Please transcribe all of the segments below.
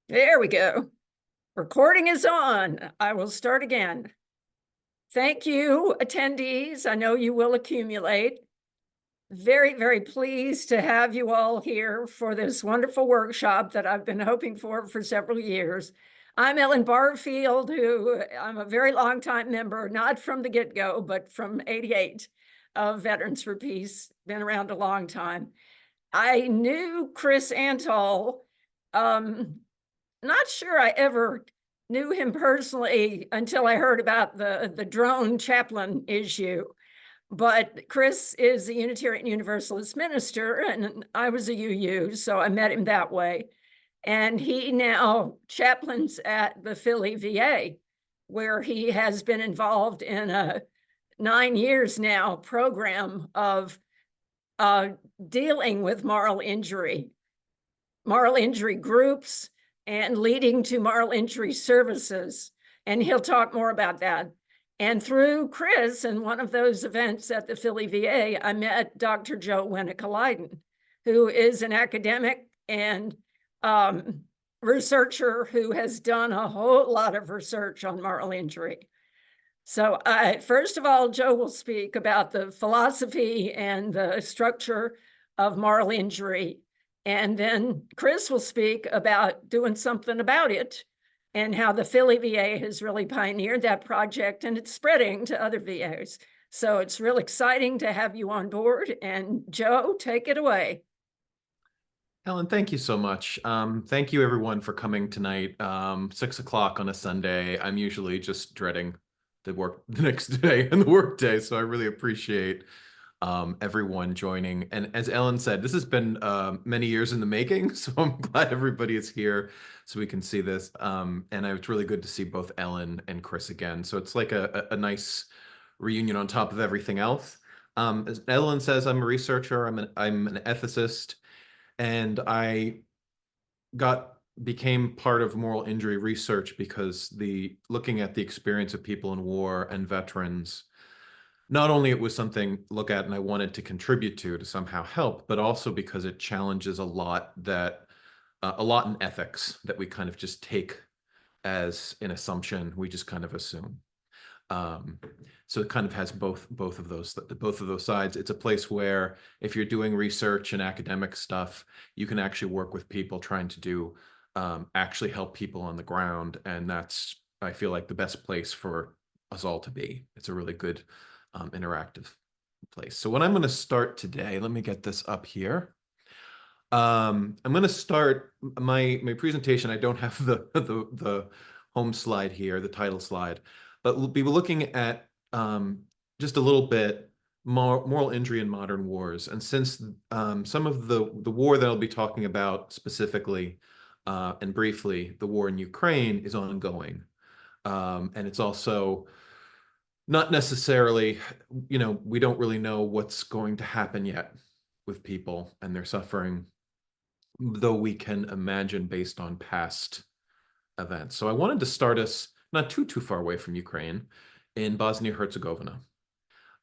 There we go. Recording is on. I will start again. Thank you, attendees. I know you will accumulate. Very, very pleased to have you all here for this wonderful workshop that I've been hoping for several years. I'm Ellen Barfield, who I'm a very long time member, not from the get-go, but from '88 of Veterans for Peace, been around a long time. I knew Chris Antal, not sure I ever knew him personally until I heard about the drone chaplain issue. But Chris is a Unitarian Universalist minister, and I was a UU, so I met him that way. And he now chaplains at the Philly VA, where he has been involved in a 9 years now program of dealing with moral injury groups, and leading to moral injury services. And he'll talk more about that. And through Chris and one of those events at the Philly VA, I met Dr. Joe Winnicke-Leiden, who is an academic and researcher who has done a whole lot of research on moral injury. So first of all, Joe will speak about the philosophy and the structure of moral injury. And then Chris will speak about doing something about it and how the Philly VA has really pioneered that project, and it's spreading to other VAs. So it's real exciting to have you on board. And Joe, take it away. Ellen, thank you so much. Thank you everyone for coming tonight. 6 o'clock on a Sunday. I'm usually just dreading the next day and the work day. So I really appreciate everyone joining. And as Ellen said, this has been many years in the making. So I'm glad everybody is here so we can see this. And it's really good to see both Ellen and Chris again. So it's like a nice reunion on top of everything else. As Ellen says, I'm a researcher. I'm an ethicist. And I became part of moral injury research because looking at the experience of people in war and veterans, not only it was something to look at and I wanted to contribute to somehow help, but also because it challenges a lot in ethics that we kind of just take as an assumption. We just kind of assume. So it kind of has both of those sides. It's a place where if you're doing research and academic stuff, you can actually work with people trying to do actually help people on the ground, and that's, I feel like, the best place for us all to be. It's a really good interactive place. So what I'm going to start today, let me get this up here. I'm going to start my presentation. I don't have the home slide here, the title slide, but we'll be looking at just a little bit moral injury in modern wars. And since some of the war that I'll be talking about specifically and briefly, the war in Ukraine, is ongoing. And it's also not necessarily, we don't really know what's going to happen yet with people and their suffering, though we can imagine based on past events. So I wanted to start us not too far away from Ukraine, in Bosnia-Herzegovina.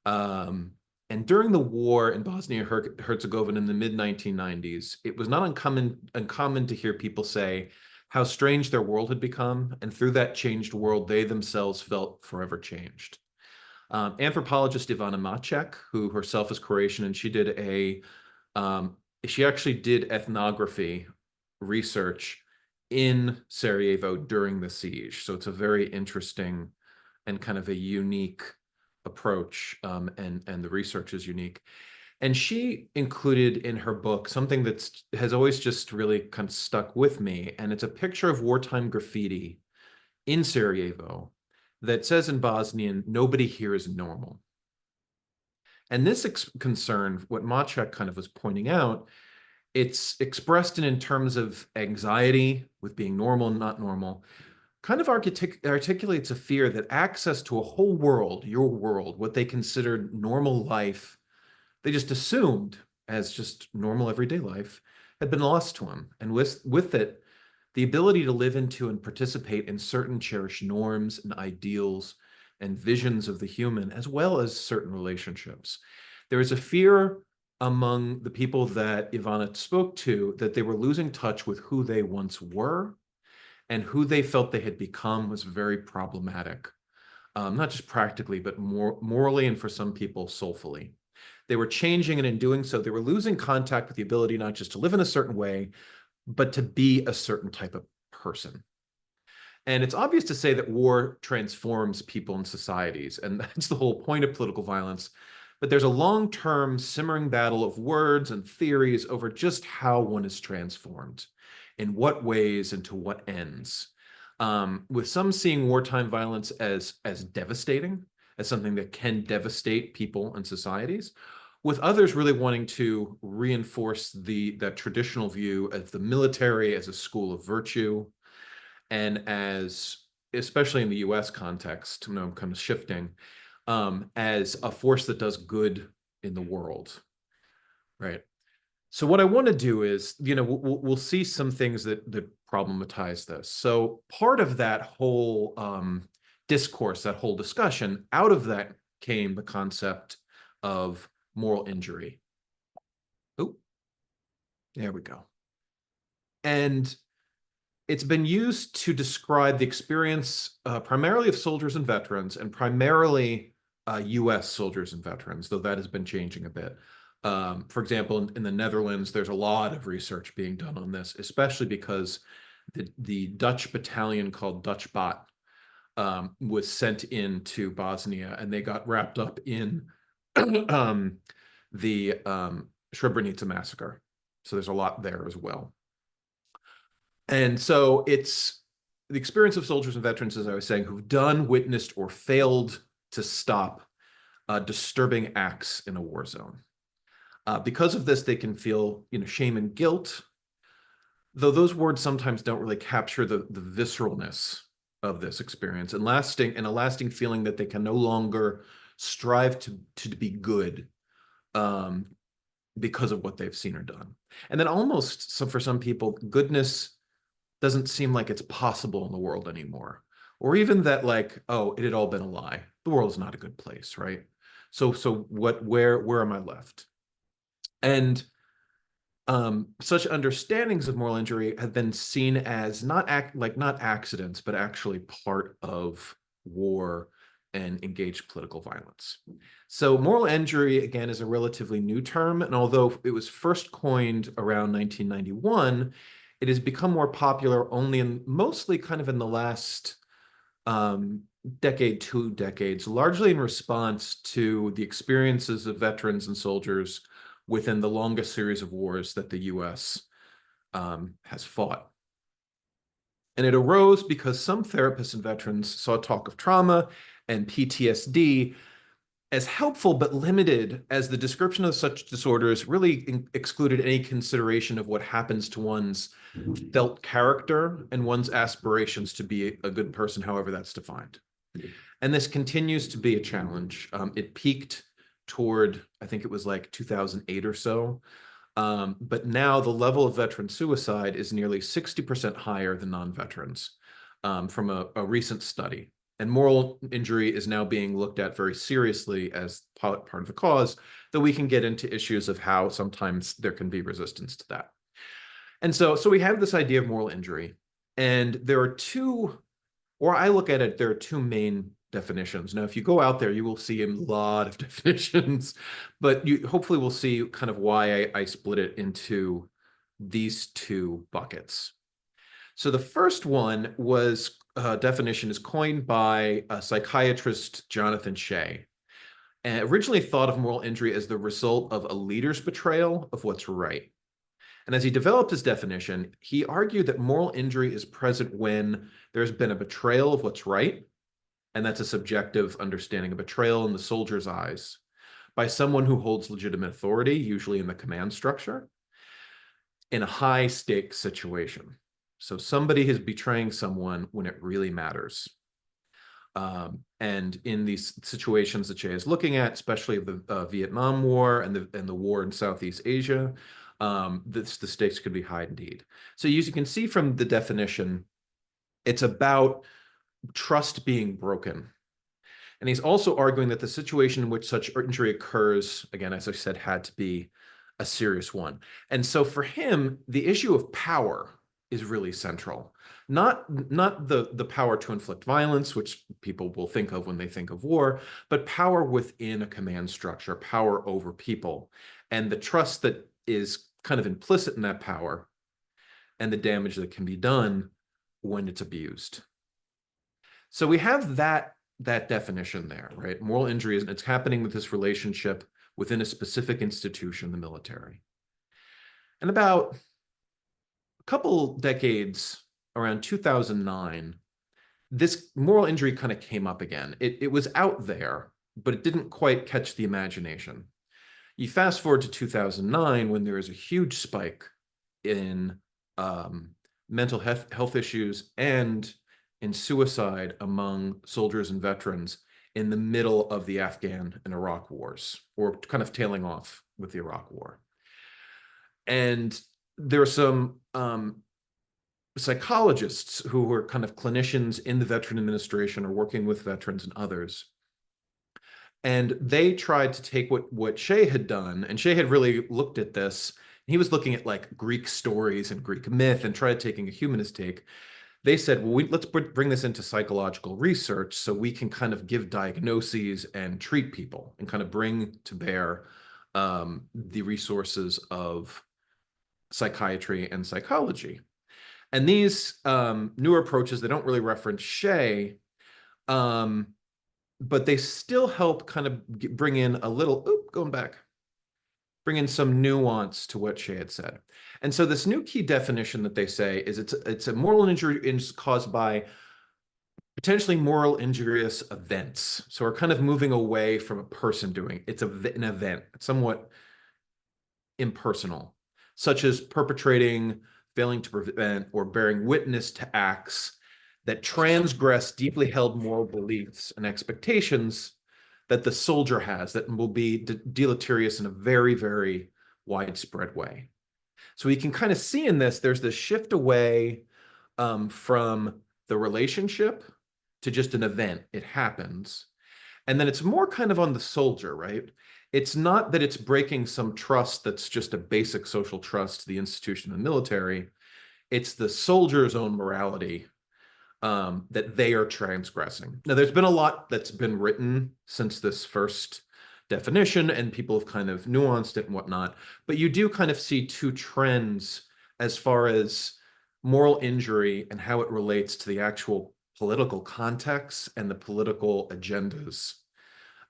And during the war in Bosnia-Herzegovina in the mid-1990s, it was not uncommon to hear people say how strange their world had become, and through that changed world, they themselves felt forever changed. Anthropologist Ivana Macek, who herself is Croatian, and she actually did ethnography research in Sarajevo during the siege. So it's a very interesting and kind of a unique approach, and the research is unique. And she included in her book something that has always just really kind of stuck with me, and it's a picture of wartime graffiti in Sarajevo that says in Bosnian, "Nobody here is normal." And this concern, what Macek kind of was pointing out, it's expressed in terms of anxiety with being normal and not normal, kind of articulates a fear that access to a whole world, your world, what they considered normal life, they just assumed as just normal everyday life, had been lost to them. And with it, the ability to live into and participate in certain cherished norms and ideals and visions of the human, as well as certain relationships. There is a fear among the people that Ivana spoke to that they were losing touch with who they once were, and who they felt they had become was very problematic, not just practically, but more morally, and for some people, soulfully. They were changing, and in doing so, they were losing contact with the ability not just to live in a certain way, but to be a certain type of person. And it's obvious to say that war transforms people and societies, and that's the whole point of political violence. But there's a long-term simmering battle of words and theories over just how one is transformed, in what ways and to what ends. With some seeing wartime violence as devastating, as something that can devastate people and societies, with others really wanting to reinforce that traditional view of the military as a school of virtue, and as, especially in the US context, I'm kind of shifting, as a force that does good in the world, right? So what I want to do is, we'll see some things that problematize this. So part of that whole discourse, that whole discussion, out of that came the concept of moral injury. Oh, there we go. And it's been used to describe the experience primarily of soldiers and veterans, and primarily US soldiers and veterans, though that has been changing a bit. For example, in the Netherlands, there's a lot of research being done on this, especially because the Dutch battalion called Dutch Bot was sent into Bosnia, and they got wrapped up in the Srebrenica massacre. So there's a lot there as well. And so it's the experience of soldiers and veterans, as I was saying, who've done, witnessed, or failed to stop disturbing acts in a war zone. Because of this, they can feel, shame and guilt, though those words sometimes don't really capture the visceralness of this experience, and a lasting feeling that they can no longer strive to be good because of what they've seen or done. And then almost, for some people, goodness doesn't seem like it's possible in the world anymore, or even that, like, oh, it had all been a lie. The world is not a good place, right? So where am I left? And such understandings of moral injury have been seen as not accidents, but actually part of war and engaged political violence. So moral injury, again, is a relatively new term, and although it was first coined around 1991, it has become more popular only mostly kind of in the last decade, 2 decades, largely in response to the experiences of veterans and soldiers within the longest series of wars that the US has fought. And it arose because some therapists and veterans saw talk of trauma and PTSD as helpful but limited, as the description of such disorders really excluded any consideration of what happens to one's felt character and one's aspirations to be a good person, however that's defined. And this continues to be a challenge. It peaked toward, I think it was like 2008 or so. But now the level of veteran suicide is nearly 60% higher than non-veterans from a recent study. And moral injury is now being looked at very seriously as part of the cause, though we can get into issues of how sometimes there can be resistance to that. And so we have this idea of moral injury, and there are two, or I look at it, there are two main definitions. Now, if you go out there, you will see a lot of definitions, but you hopefully will see kind of why I split it into these two buckets. So the first one was definition is coined by a psychiatrist, Jonathan Shea, and originally thought of moral injury as the result of a leader's betrayal of what's right. And as he developed his definition, he argued that moral injury is present when there's been a betrayal of what's right, and that's a subjective understanding of betrayal in the soldier's eyes, by someone who holds legitimate authority, usually in the command structure, in a high-stakes situation. So somebody is betraying someone when it really matters. And in these situations that Shea is looking at, especially the Vietnam War and the war in Southeast Asia, the stakes could be high indeed. So as you can see from the definition, it's about trust being broken. And he's also arguing that the situation in which such injury occurs, again, as I said, had to be a serious one. And so for him, the issue of power is really central. Not the power to inflict violence, which people will think of when they think of war, but power within a command structure, power over people, and the trust that is kind of implicit in that power, and the damage that can be done when it's abused. So we have that definition there, right? Moral injury is, it's happening with this relationship within a specific institution, the military. And about a couple decades, around 2009, this moral injury kind of came up again. It was out there, but it didn't quite catch the imagination. You fast forward to 2009, when there is a huge spike in mental health issues and in suicide among soldiers and veterans in the middle of the Afghan and Iraq wars, or kind of tailing off with the Iraq war. And there are some psychologists who were kind of clinicians in the Veteran Administration or working with veterans and others. And they tried to take what Shea had done, and Shea had really looked at this. He was looking at like Greek stories and Greek myth and tried taking a humanist take. They said, well, let's bring this into psychological research so we can kind of give diagnoses and treat people and kind of bring to bear the resources of psychiatry and psychology. And these newer approaches, they don't really reference Shea, but they still help kind of bring in a little, bring in some nuance to what Shea had said. And so this new key definition that they say is it's a moral injury is caused by potentially moral injurious events. So we're kind of moving away from a person doing, it's an event, somewhat impersonal, such as perpetrating, failing to prevent, or bearing witness to acts that transgress deeply held moral beliefs and expectations that the soldier has that will be deleterious in a very, very widespread way. So we can kind of see in this, there's this shift away from the relationship to just an event. It happens. And then it's more kind of on the soldier, right? It's not that it's breaking some trust that's just a basic social trust to the institution of the military. It's the soldier's own morality that they are transgressing. Now, there's been a lot that's been written since this first definition, and people have kind of nuanced it and whatnot, but you do kind of see two trends as far as moral injury and how it relates to the actual political context and the political agendas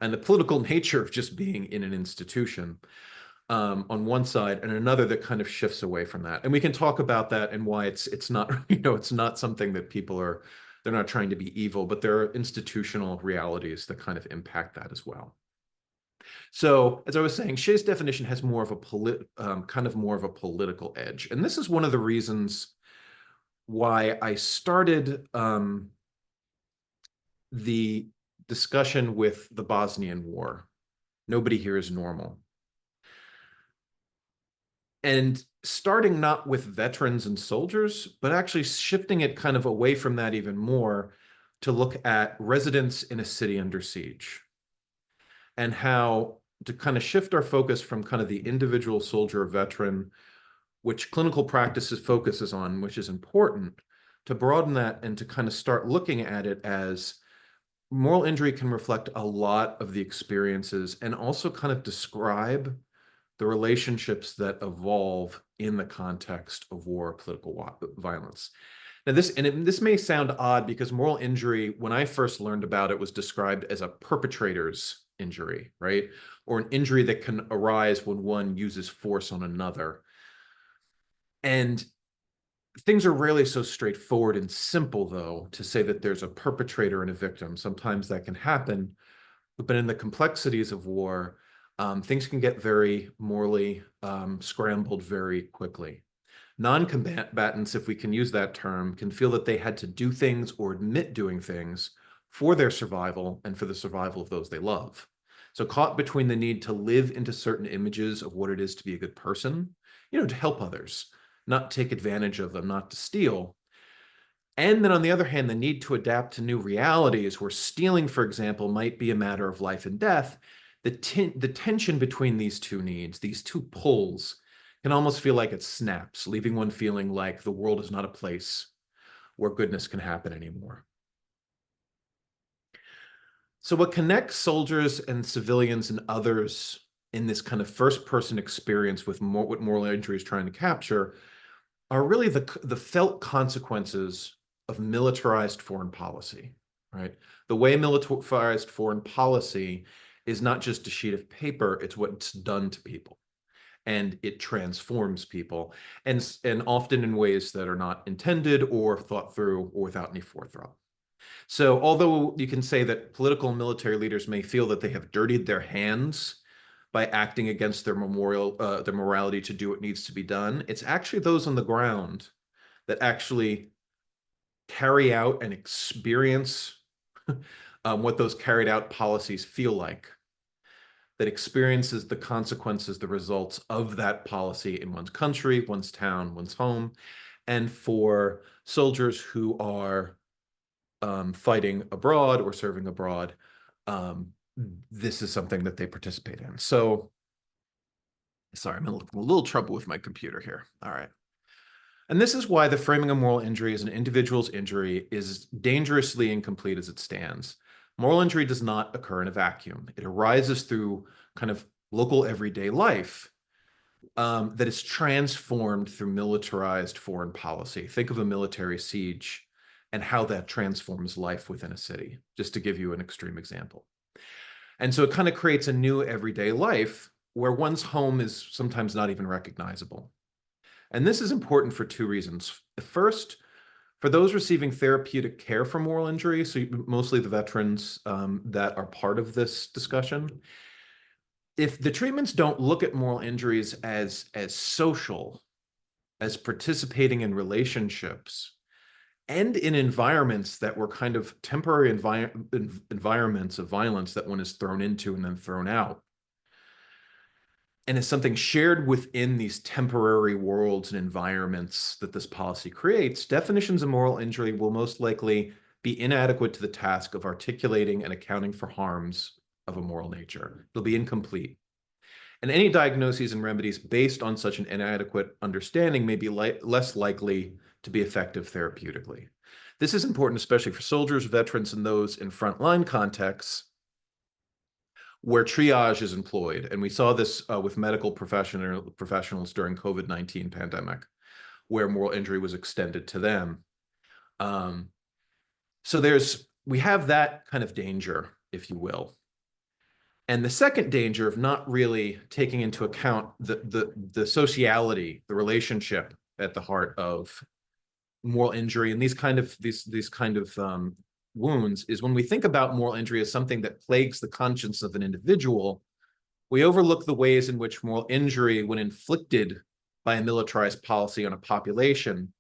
and the political nature of just being in an institution on one side, and another that kind of shifts away from that. And we can talk about that and why it's not, it's not something that people are, they're not trying to be evil, but there are institutional realities that kind of impact that as well. So as I was saying, Shea's definition has more of a kind of more of a political edge. And this is one of the reasons why I started the discussion with the Bosnian War. Nobody here is normal. And starting not with veterans and soldiers, but actually shifting it kind of away from that even more to look at residents in a city under siege, and how to kind of shift our focus from kind of the individual soldier or veteran, which clinical practices focuses on, which is important, to broaden that and to kind of start looking at it as moral injury can reflect a lot of the experiences and also kind of describe the relationships that evolve in the context of war or political violence. Now this may sound odd because moral injury, when I first learned about it, was described as a perpetrator's injury, right? Or an injury that can arise when one uses force on another. And things are rarely so straightforward and simple, though, to say that there's a perpetrator and a victim. Sometimes that can happen, but in the complexities of war, things can get very morally scrambled very quickly. Non-combatants, if we can use that term, can feel that they had to do things or admit doing things for their survival and for the survival of those they love. So caught between the need to live into certain images of what it is to be a good person, to help others, not take advantage of them, not to steal. And then on the other hand, the need to adapt to new realities where stealing, for example, might be a matter of life and death. The tension between these two needs, these two pulls, can almost feel like it snaps, leaving one feeling like the world is not a place where goodness can happen anymore. So what connects soldiers and civilians and others in this kind of first-person experience with what moral injury is trying to capture are really the felt consequences of militarized foreign policy, right? The way militarized foreign policy is not just a sheet of paper, it's what's done to people. And it transforms people, and often in ways that are not intended or thought through or without any forethought. So although you can say that political and military leaders may feel that they have dirtied their hands by acting against their morality to do what needs to be done, it's actually those on the ground that actually carry out and experience what those carried out policies feel like, that experiences the consequences, the results of that policy in one's country, one's town, one's home. And for soldiers who are fighting abroad or serving abroad, this is something that they participate in. So, sorry, I'm in a little trouble with my computer here. All right. And this is why the framing of moral injury as an individual's injury is dangerously incomplete as it stands. Moral injury does not occur in a vacuum. It arises through kind of local everyday life that is transformed through militarized foreign policy. Think of a military siege and how that transforms life within a city, just to give you an extreme example. And so it kind of creates a new everyday life where one's home is sometimes not even recognizable. And this is important for two reasons. First, for those receiving therapeutic care for moral injury, so mostly the veterans that are part of this discussion, if the treatments don't look at moral injuries as social, as participating in relationships, and in environments that were kind of temporary environments of violence that one is thrown into and then thrown out, and as something shared within these temporary worlds and environments that this policy creates, definitions of moral injury will most likely be inadequate to the task of articulating and accounting for harms of a moral nature. They'll be incomplete. And any diagnoses and remedies based on such an inadequate understanding may be less likely to be effective therapeutically. This is important, especially for soldiers, veterans, and those in frontline contexts where triage is employed. And we saw this with medical professionals during COVID-19 pandemic, where moral injury was extended to them. So we have that kind of danger, if you will. And the second danger of not really taking into account the sociality, the relationship at the heart of moral injury and these kind of wounds is when we think about moral injury as something that plagues the conscience of an individual, we overlook the ways in which moral injury, when inflicted by a militarized policy on a population,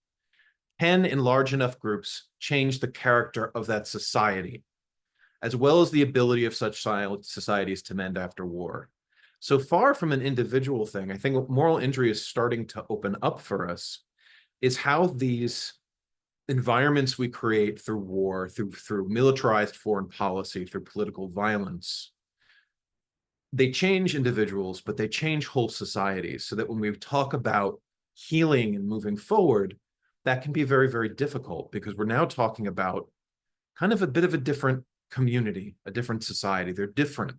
can, in large enough groups, change the character of that society, as well as the ability of such societies to mend after war. So far from an individual thing, I think what moral injury is starting to open up for us is how these environments we create through war, through militarized foreign policy, through political violence, they change individuals, but they change whole societies, so that when we talk about healing and moving forward, that can be very, very difficult, because we're now talking about kind of a bit of a different community, a different society. They're different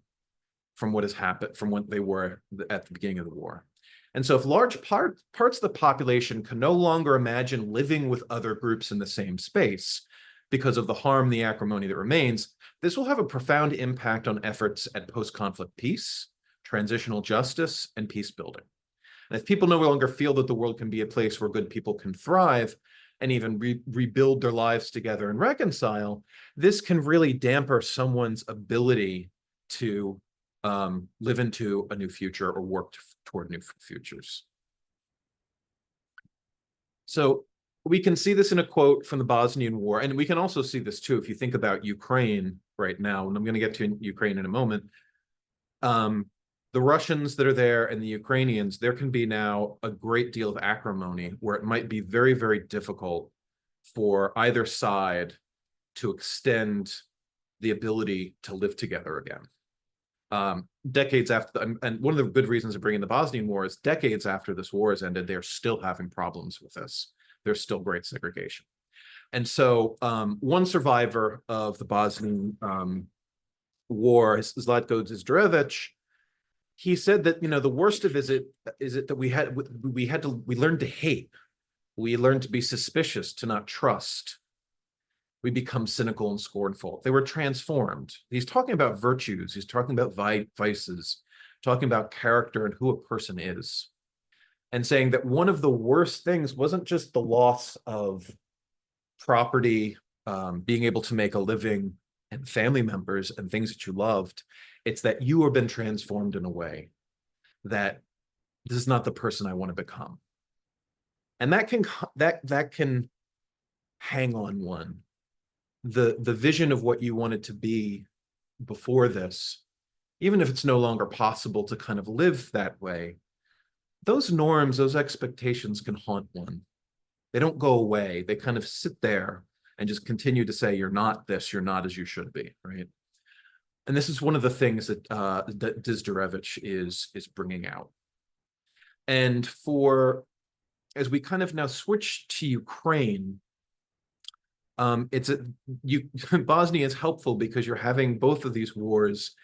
from what has happened, from what they were at the beginning of the war. And so if large parts of the population can no longer imagine living with other groups in the same space because of the harm, the acrimony that remains, this will have a profound impact on efforts at post-conflict peace, transitional justice, and peace building. And if people no longer feel that the world can be a place where good people can thrive and even rebuild their lives together and reconcile, this can really damper someone's ability to live into a new future or work toward new futures. So we can see this in a quote from the Bosnian War, and we can also see this too if you think about Ukraine right now, and I'm going to get to Ukraine in a moment. The Russians that are there and the Ukrainians, there can be now a great deal of acrimony where it might be very, very difficult for either side to extend the ability to live together again. decades after, and one of the good reasons of bringing the Bosnian War is decades after this war has ended, they're still having problems with this. There's still great segregation. And so one survivor of the Bosnian war, Zlatko Dzdorevic, he said that, the worst of it is that we learned to hate. We learned to be suspicious, to not trust. We become cynical and scornful. They were transformed. He's talking about virtues. He's talking about vices, talking about character and who a person is, and saying that one of the worst things wasn't just the loss of property, being able to make a living, and family members and things that you loved. It's that you have been transformed in a way that this is not the person I want to become. And that can hang on one. The vision of what you wanted to be before this, even if it's no longer possible to kind of live that way, those norms, those expectations can haunt one. They don't go away. They kind of sit there and just continue to say, you're not this, you're not as you should be, right? And this is one of the things that Dzdorevic is bringing out. And as we kind of now switch to Ukraine, Bosnia is helpful because you're having both of these wars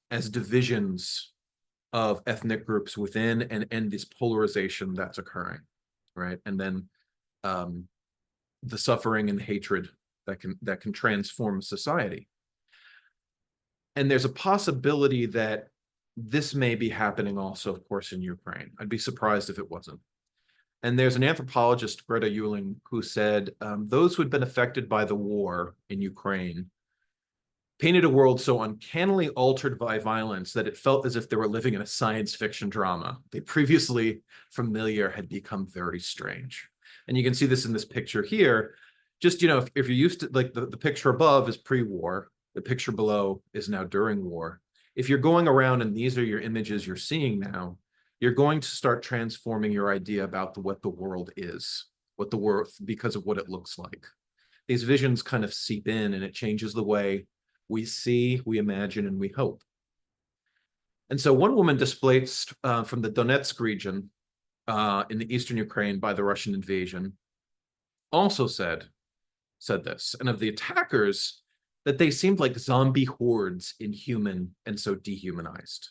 as divisions of ethnic groups within, and this polarization that's occurring, right? And then the suffering and hatred that can transform society. And there's a possibility that this may be happening also, of course, in Ukraine. I'd be surprised if it wasn't. And there's an anthropologist, Greta Uhling, who said those who had been affected by the war in Ukraine painted a world so uncannily altered by violence that it felt as if they were living in a science fiction drama. They previously familiar had become very strange. And you can see this in this picture here. Just, if you're used to, like, the picture above is pre-war, the picture below is now during war. If you're going around and these are your images you're seeing now, you're going to start transforming your idea about what the world is, because of what it looks like. These visions kind of seep in, and it changes the way we see, we imagine, and we hope. And so one woman displaced from the Donetsk region in the eastern Ukraine by the Russian invasion also said this, and of the attackers, that they seemed like zombie hordes, inhuman and so dehumanized,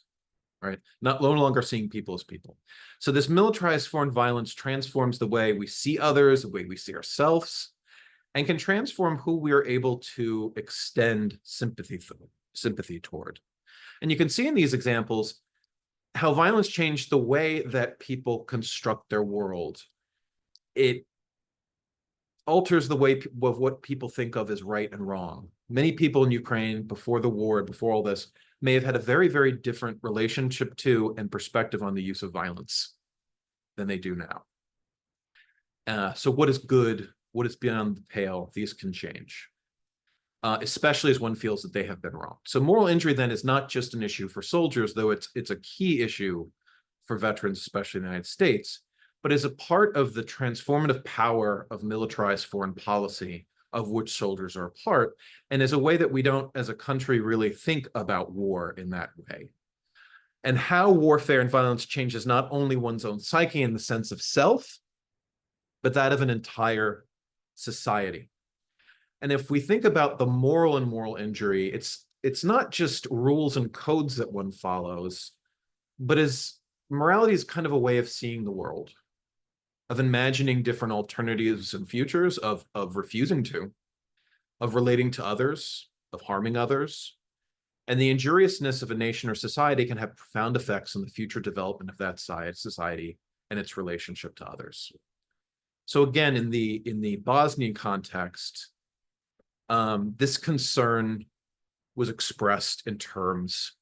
right? No longer seeing people as people. So this militarized foreign violence transforms the way we see others, the way we see ourselves, and can transform who we are able to extend sympathy toward. And you can see in these examples how violence changed the way that people construct their world. It alters the way of what people think of as right and wrong. Many people in Ukraine before the war, before all this, may have had a very, very different relationship to and perspective on the use of violence than they do now. So what is good? What is beyond the pale? These can change, especially as one feels that they have been wrong. So moral injury then is not just an issue for soldiers, though it's a key issue for veterans, especially in the United States, but is a part of the transformative power of militarized foreign policy, of which soldiers are a part, and is a way that we don't, as a country, really think about war in that way. And how warfare and violence changes not only one's own psyche in the sense of self, but that of an entire society. And if we think about the moral and moral injury, it's not just rules and codes that one follows, but morality is kind of a way of seeing the world, of imagining different alternatives and futures, of refusing to, of relating to others, of harming others. And the injuriousness of a nation or society can have profound effects on the future development of that society and its relationship to others. So again, in the Bosnian context, this concern was expressed in terms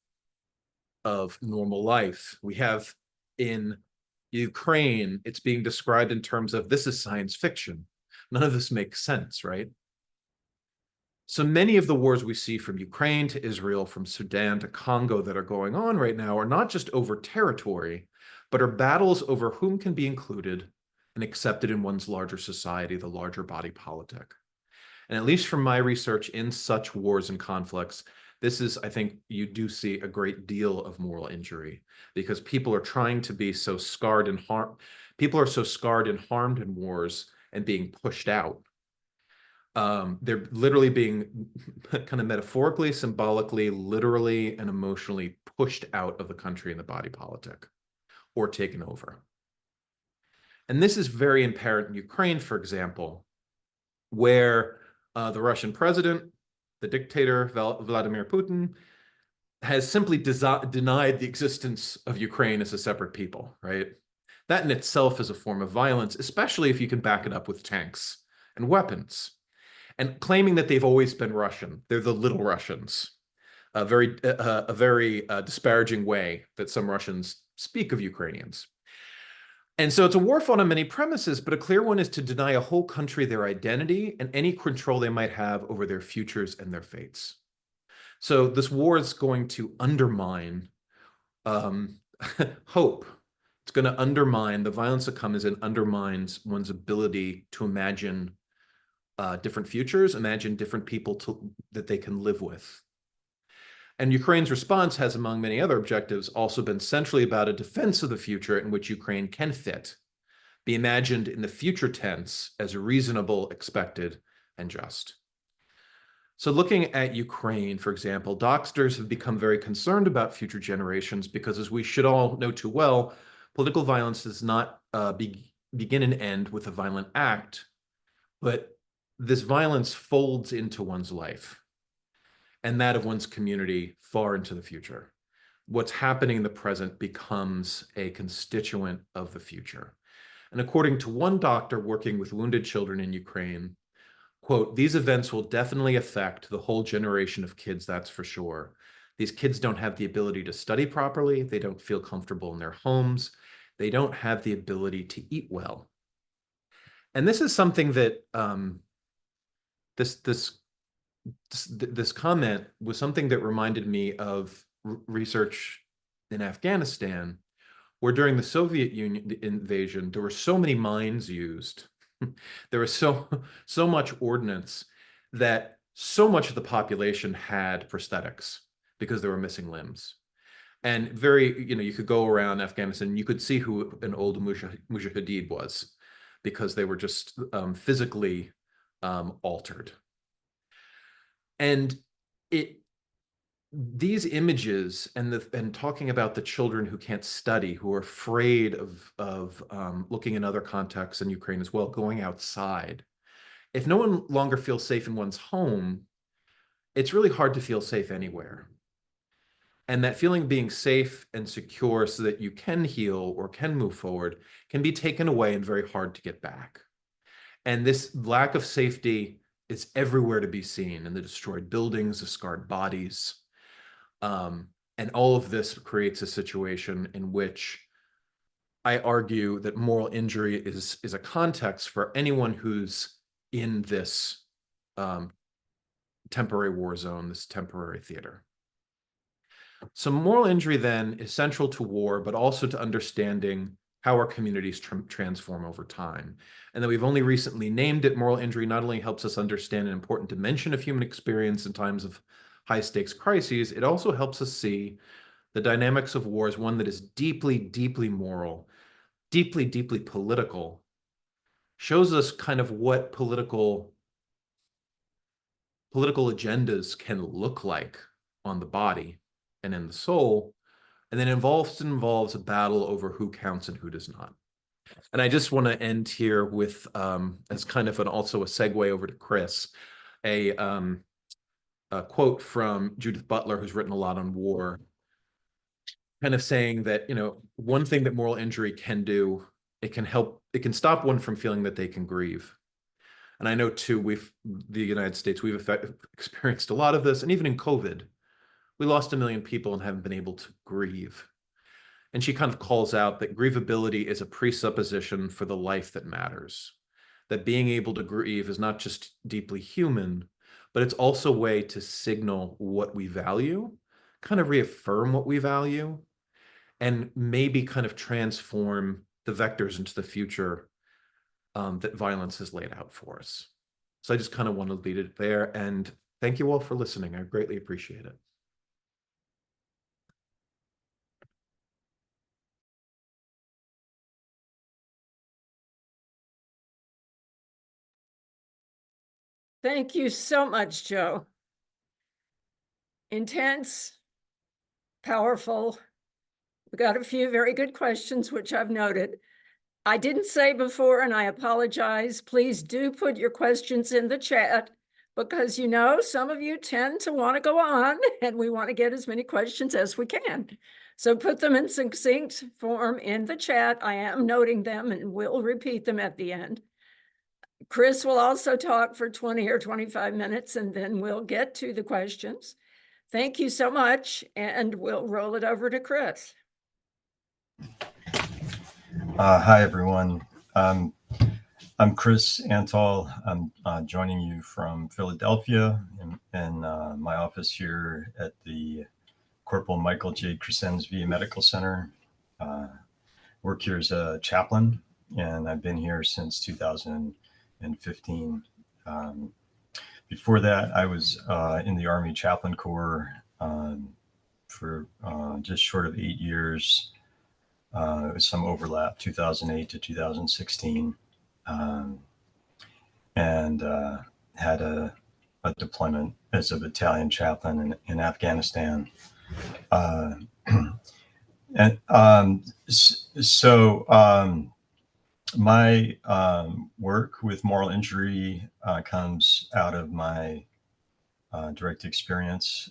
of normal life. We have in Ukraine, it's being described in terms of this is science fiction. None of this makes sense, right? So many of the wars we see from Ukraine to Israel, from Sudan to Congo that are going on right now are not just over territory, but are battles over whom can be included and accepted in one's larger society, the larger body politic. And at least from my research in such wars and conflicts, this is, I think you do see a great deal of moral injury because people are trying to be so scarred and people are so scarred and harmed in wars and being pushed out. They're literally being kind of metaphorically, symbolically, literally, and emotionally pushed out of the country in the body politic or taken over. And this is very apparent in Ukraine, for example, where the Russian president, the dictator Vladimir Putin, has simply denied the existence of Ukraine as a separate people, right? That in itself is a form of violence, especially if you can back it up with tanks and weapons. And claiming that they've always been Russian, they're the little Russians, a very disparaging way that some Russians speak of Ukrainians. And so it's a war fought on many premises, but a clear one is to deny a whole country their identity and any control they might have over their futures and their fates. So this war is going to undermine hope. It's going to undermine the violence that comes in, undermines one's ability to imagine different futures, imagine different people that they can live with. And Ukraine's response has, among many other objectives, also been centrally about a defense of the future in which Ukraine can fit, be imagined in the future tense as reasonable, expected, and just. So looking at Ukraine, for example, doctors have become very concerned about future generations because, as we should all know too well, political violence does not begin and end with a violent act, but this violence folds into one's life and that of one's community far into the future. What's happening in the present becomes a constituent of the future. And according to one doctor working with wounded children in Ukraine, quote, "These events will definitely affect the whole generation of kids, that's for sure. These kids don't have the ability to study properly. They don't feel comfortable in their homes. They don't have the ability to eat well." And this is something that this comment was something that reminded me of research in Afghanistan, where during the Soviet Union invasion, there were so many mines used. There was so much ordnance that so much of the population had prosthetics because they were missing limbs. And you could go around Afghanistan, you could see who an old mujahideen was because they were just physically altered. And these images and talking about the children who can't study, who are afraid of looking in other contexts in Ukraine as well, going outside. If no one longer feels safe in one's home, it's really hard to feel safe anywhere. And that feeling of being safe and secure so that you can heal or can move forward can be taken away and very hard to get back. And this lack of safety is everywhere to be seen in the destroyed buildings, the scarred bodies. And all of this creates a situation in which I argue that moral injury is a context for anyone who's in this temporary war zone, this temporary theater. So moral injury then is central to war, but also to understanding how our communities transform over time. And that we've only recently named it moral injury not only helps us understand an important dimension of human experience in times of high stakes crises, it also helps us see the dynamics of war as one that is deeply, deeply moral, deeply, deeply political, shows us kind of what political agendas can look like on the body and in the soul, and then involves a battle over who counts and who does not. And I just want to end here with, as kind of also a segue over to Chris, a quote from Judith Butler, who's written a lot on war, kind of saying that, one thing that moral injury can do, it can stop one from feeling that they can grieve. And I know too, the United States, we've experienced a lot of this, and even in COVID, we lost 1 million people and haven't been able to grieve. And she kind of calls out that grievability is a presupposition for the life that matters. That being able to grieve is not just deeply human, but it's also a way to signal what we value, kind of reaffirm what we value, and maybe kind of transform the vectors into the future that violence has laid out for us. So I just kind of want to leave it there. And thank you all for listening. I greatly appreciate it. Thank you so much, Joe. Intense, powerful. We got a few very good questions, which I've noted. I didn't say before, and I apologize, please do put your questions in the chat because some of you tend to want to go on and we want to get as many questions as we can. So put them in succinct form in the chat. I am noting them and we'll repeat them at the end. Chris will also talk for 20 or 25 minutes and then we'll get to the questions. Thank you so much, and we'll roll it over to Chris. Hi, everyone. I'm Chris Antal. I'm joining you from Philadelphia in my office here at the Corporal Michael J. Crescenz VA Medical Center. Work here as a chaplain, and I've been here since 2015. Before that, I was in the Army Chaplain Corps for just short of 8 years. With some overlap, 2008 to 2016, and had a deployment as a battalion chaplain in Afghanistan. My work with moral injury comes out of my direct experience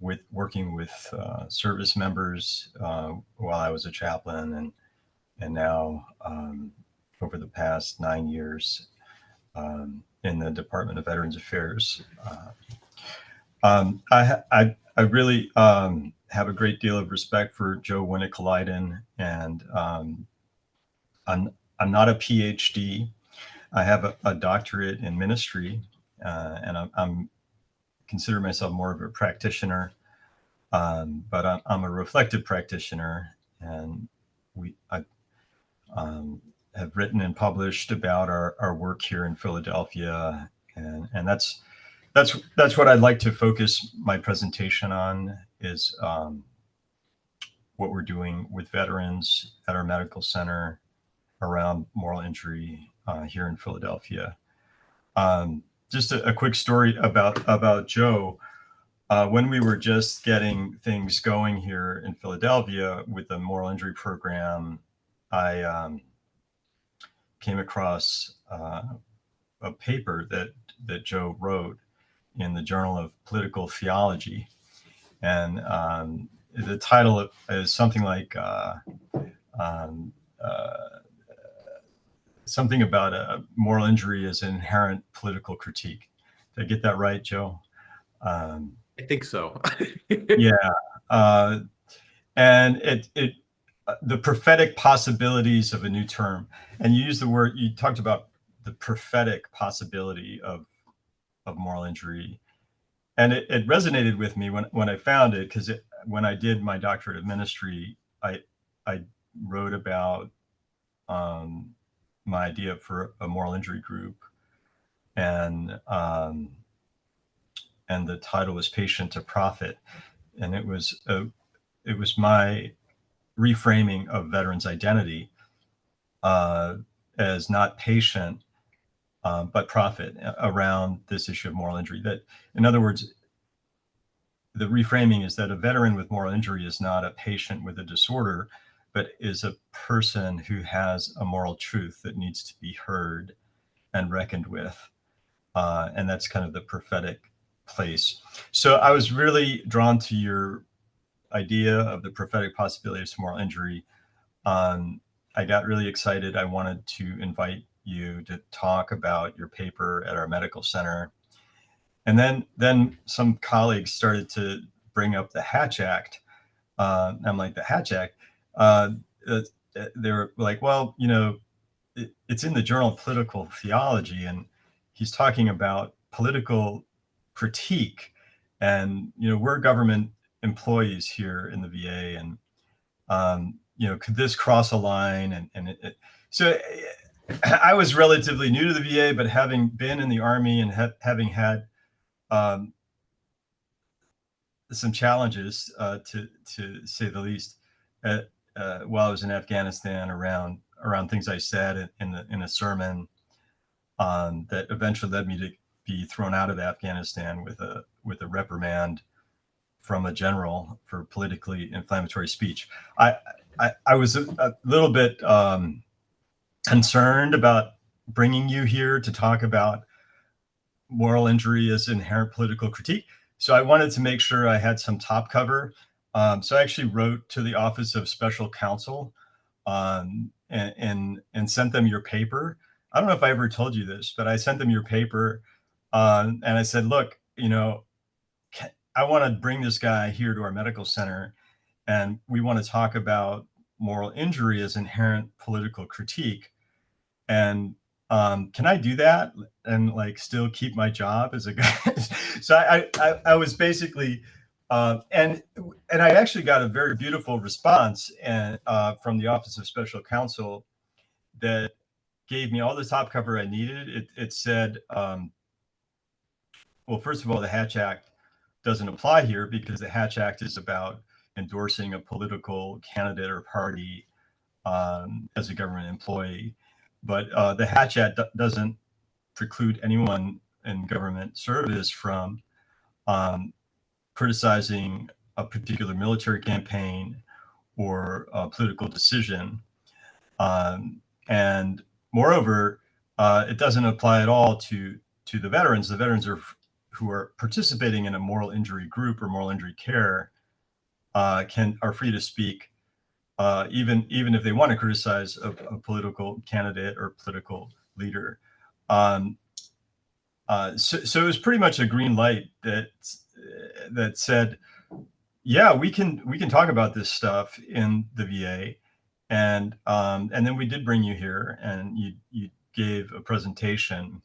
with working with service members while I was a chaplain, and now over the past 9 years in the Department of Veterans Affairs. I really have a great deal of respect for Joe Winnekalainen, and I'm not a PhD. I have a doctorate in ministry, and I'm consider myself more of a practitioner, but I'm a reflective practitioner, and I have written and published about our work here in Philadelphia, and that's what I'd like to focus my presentation on, is what we're doing with veterans at our medical center around moral injury here in Philadelphia. Just a quick story about Joe. When we were just getting things going here in Philadelphia with the moral injury program, I came across a paper that Joe wrote in the Journal of Political Theology, and the title is something like something about moral injury as an inherent political critique. Did I get that right, Joe? I think so. Yeah. And the prophetic possibilities of a new term. And you talked about the prophetic possibility of moral injury. And it resonated with me when I found it, because when I did my doctorate of ministry, I wrote about my idea for a moral injury group, and the title was Patient to Prophet, and it was my reframing of veterans' identity as not patient but prophet around this issue of moral injury. That, in other words, the reframing is that a veteran with moral injury is not a patient with a disorder, but is a person who has a moral truth that needs to be heard and reckoned with. And that's kind of the prophetic place. So I was really drawn to your idea of the prophetic possibilities of moral injury. I got really excited. I wanted to invite you to talk about your paper at our medical center. And then some colleagues started to bring up the Hatch Act. I'm like, the Hatch Act? They were like, well, it's in the Journal of Political Theology, and he's talking about political critique. And, we're government employees here in the VA, and, could this cross a line? So I was relatively new to the VA, but having been in the Army and having had some challenges, to say the least, while I was in Afghanistan around things I said in a sermon, that eventually led me be thrown out of Afghanistan with a reprimand from a general for politically inflammatory speech. I was a little bit concerned about bringing you here to talk about moral injury as inherent political critique. So I wanted to make sure I had some top cover. So I actually wrote to the Office of Special Counsel and sent them your paper. I don't know if I ever told you this, but I sent them your paper and I said, look, you know, I want to bring this guy here to our medical center and we want to talk about moral injury as inherent political critique. And can I do that and like still keep my job as a guy? So I was basically, and I actually got a very beautiful response and from the Office of Special Counsel that gave me all the top cover I needed. It said, well, first of all, the Hatch Act doesn't apply here because the Hatch Act is about endorsing a political candidate or party as a government employee. But the Hatch Act doesn't preclude anyone in government service from criticizing a particular military campaign or a political decision. And moreover, it doesn't apply at all to the veterans. The veterans who are participating in a moral injury group or moral injury care are free to speak, even if they want to criticize a political candidate or political leader. So it was pretty much a green light that said, yeah, we can talk about this stuff in the VA, and then we did bring you here, and you gave a presentation,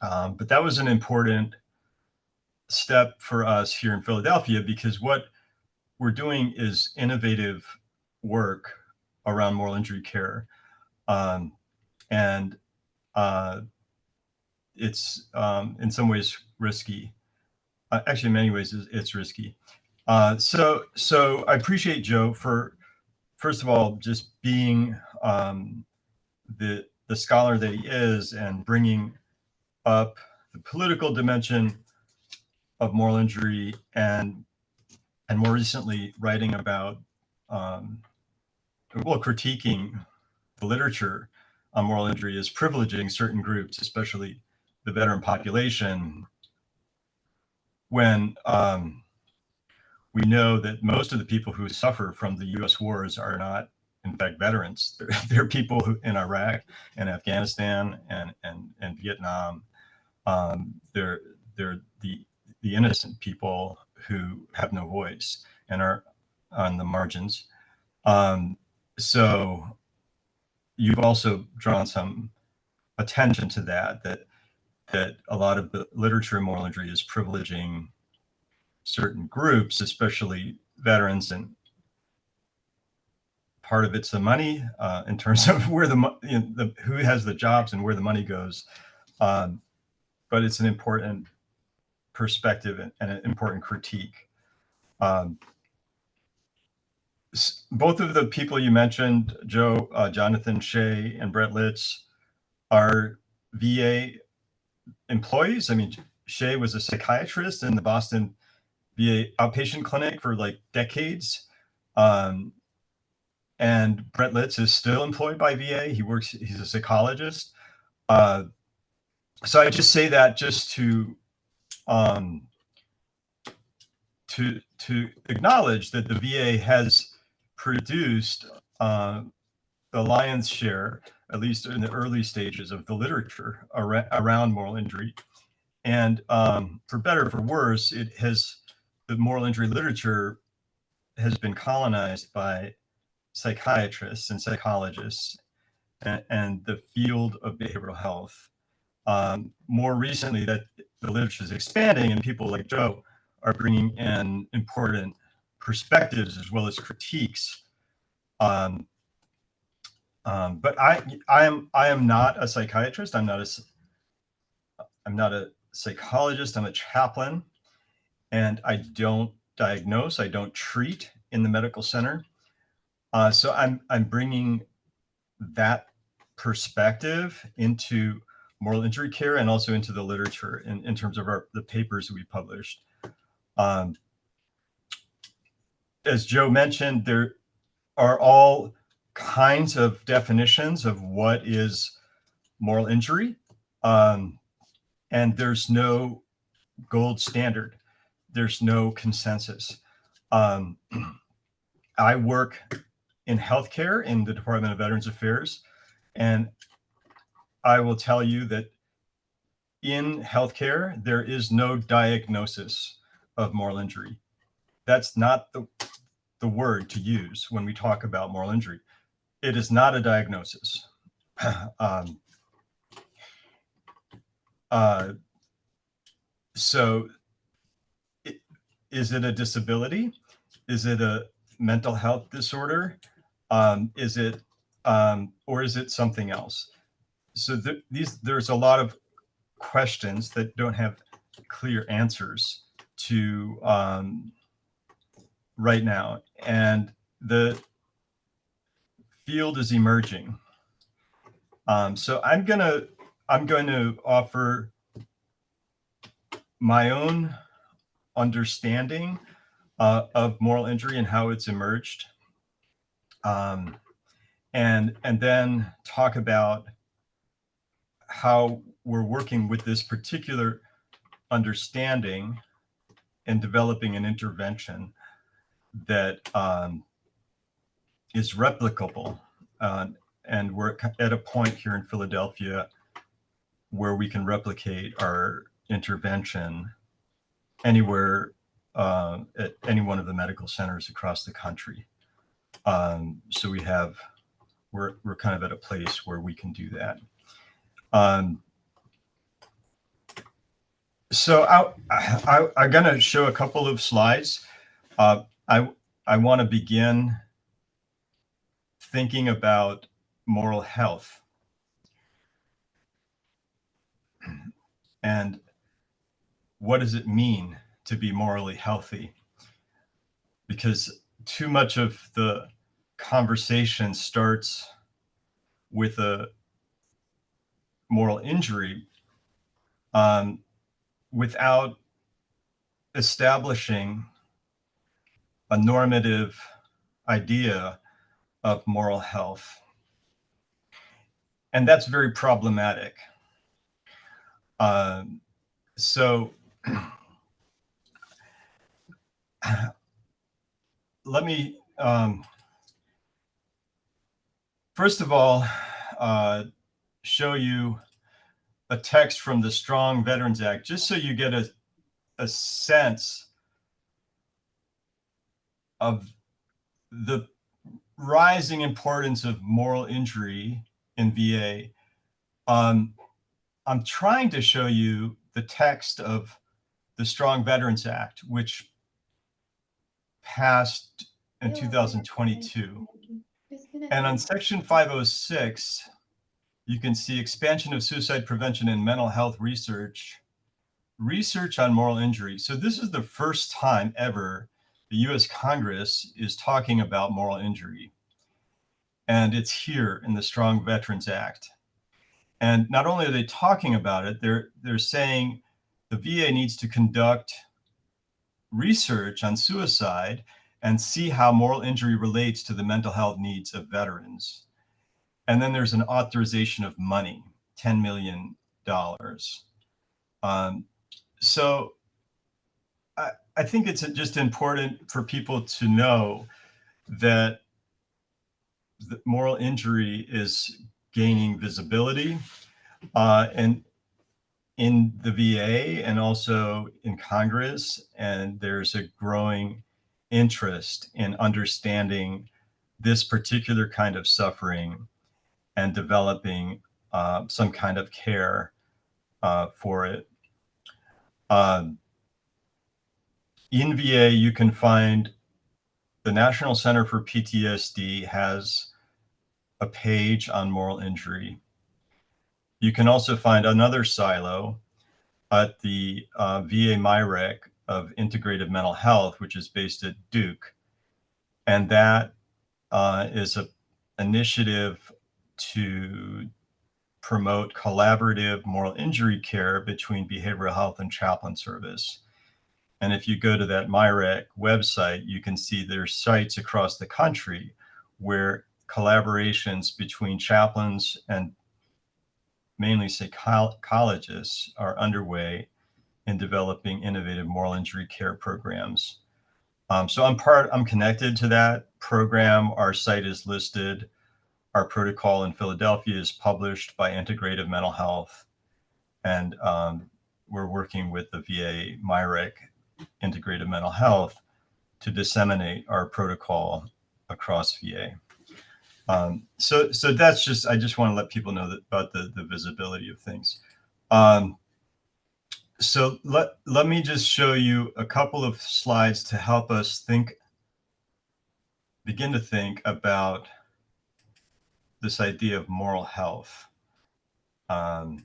but that was an important step for us here in Philadelphia because what we're doing is innovative work around moral injury care, and it's in some ways risky. Actually, in many ways, it's risky. So I appreciate Joe for, first of all, just being the scholar that he is and bringing up the political dimension of moral injury and more recently writing about, critiquing the literature on moral injury as privileging certain groups, especially the veteran population, when we know that most of the people who suffer from the U.S. wars are not, in fact, veterans. They're people who in Iraq and Afghanistan and Vietnam. They're the innocent people who have no voice and are on the margins. So you've also drawn some attention to that a lot of the literature in moral injury is privileging certain groups, especially veterans, and part of it's the money in terms of where who has the jobs and where the money goes. But it's an important perspective and an important critique. Both of the people you mentioned, Joe, Jonathan Shea and Brett Litz, are VA employees. I mean, Shea was a psychiatrist in the Boston VA outpatient clinic for like decades. And Brett Litz is still employed by VA. He's a psychologist. So I just say that just to acknowledge that the VA has produced the lion's share, at least in the early stages of the literature around moral injury. And for better or for worse, the moral injury literature has been colonized by psychiatrists and psychologists and the field of behavioral health. More recently, that the literature is expanding and people like Joe are bringing in important perspectives as well as critiques. But I am not a psychiatrist. I'm not a psychologist. I'm a chaplain, and I don't diagnose. I don't treat in the medical center. So I'm bringing that perspective into moral injury care and also into the literature in terms of the papers we published. As Joe mentioned, there are all kinds of definitions of what is moral injury, and there's no gold standard. There's no consensus. I work in healthcare in the Department of Veterans Affairs, and I will tell you that in healthcare, there is no diagnosis of moral injury. That's not the word to use when we talk about moral injury. It is not a diagnosis. So is it a disability? Is it a mental health disorder? Is it, or is it something else? So there's a lot of questions that don't have clear answers to right now, and the field is emerging. So I'm going to offer my own understanding of moral injury and how it's emerged, and then talk about how we're working with this particular understanding and developing an intervention that is replicable. And we're at a point here in Philadelphia where we can replicate our intervention anywhere at any one of the medical centers across the country. So we're kind of at a place where we can do that. So I'm going to show a couple of slides. I want to begin thinking about moral health. And what does it mean to be morally healthy? Because too much of the conversation starts with a moral injury without establishing a normative idea of moral health. And that's very problematic. So let me, first of all, show you a text from the Strong Veterans Act, just so you get a sense of the rising importance of moral injury in VA. I'm trying to show you the text of the Strong Veterans Act, which passed in 2022. And on section 506, you can see expansion of suicide prevention and mental health research on moral injury. So this is the first time ever the US Congress is talking about moral injury. And it's here in the Strong Veterans Act. And not only are they talking about it, they're saying the VA needs to conduct research on suicide and see how moral injury relates to the mental health needs of veterans. And then there's an authorization of money, $10 million. So I think it's just important for people to know that the moral injury is gaining visibility, and in the VA and also in Congress, and there's a growing interest in understanding this particular kind of suffering and developing some kind of care for it. In VA, you can find the National Center for PTSD has a page on moral injury. You can also find another silo at the VA MIREC of Integrative Mental Health, which is based at Duke. And that is an initiative to promote collaborative moral injury care between behavioral health and chaplain service. And if you go to that MIREC website, you can see there's sites across the country where collaborations between chaplains and mainly psychologists are underway in developing innovative moral injury care programs. So I'm connected to that program. Our site is listed. Our protocol in Philadelphia is published by Integrative Mental Health. And we're working with the VA MIREC Integrative Mental Health to disseminate our protocol across VA. So that's just, I just want to let people know that about the visibility of things. So let me just show you a couple of slides to help us begin to think about this idea of moral health. And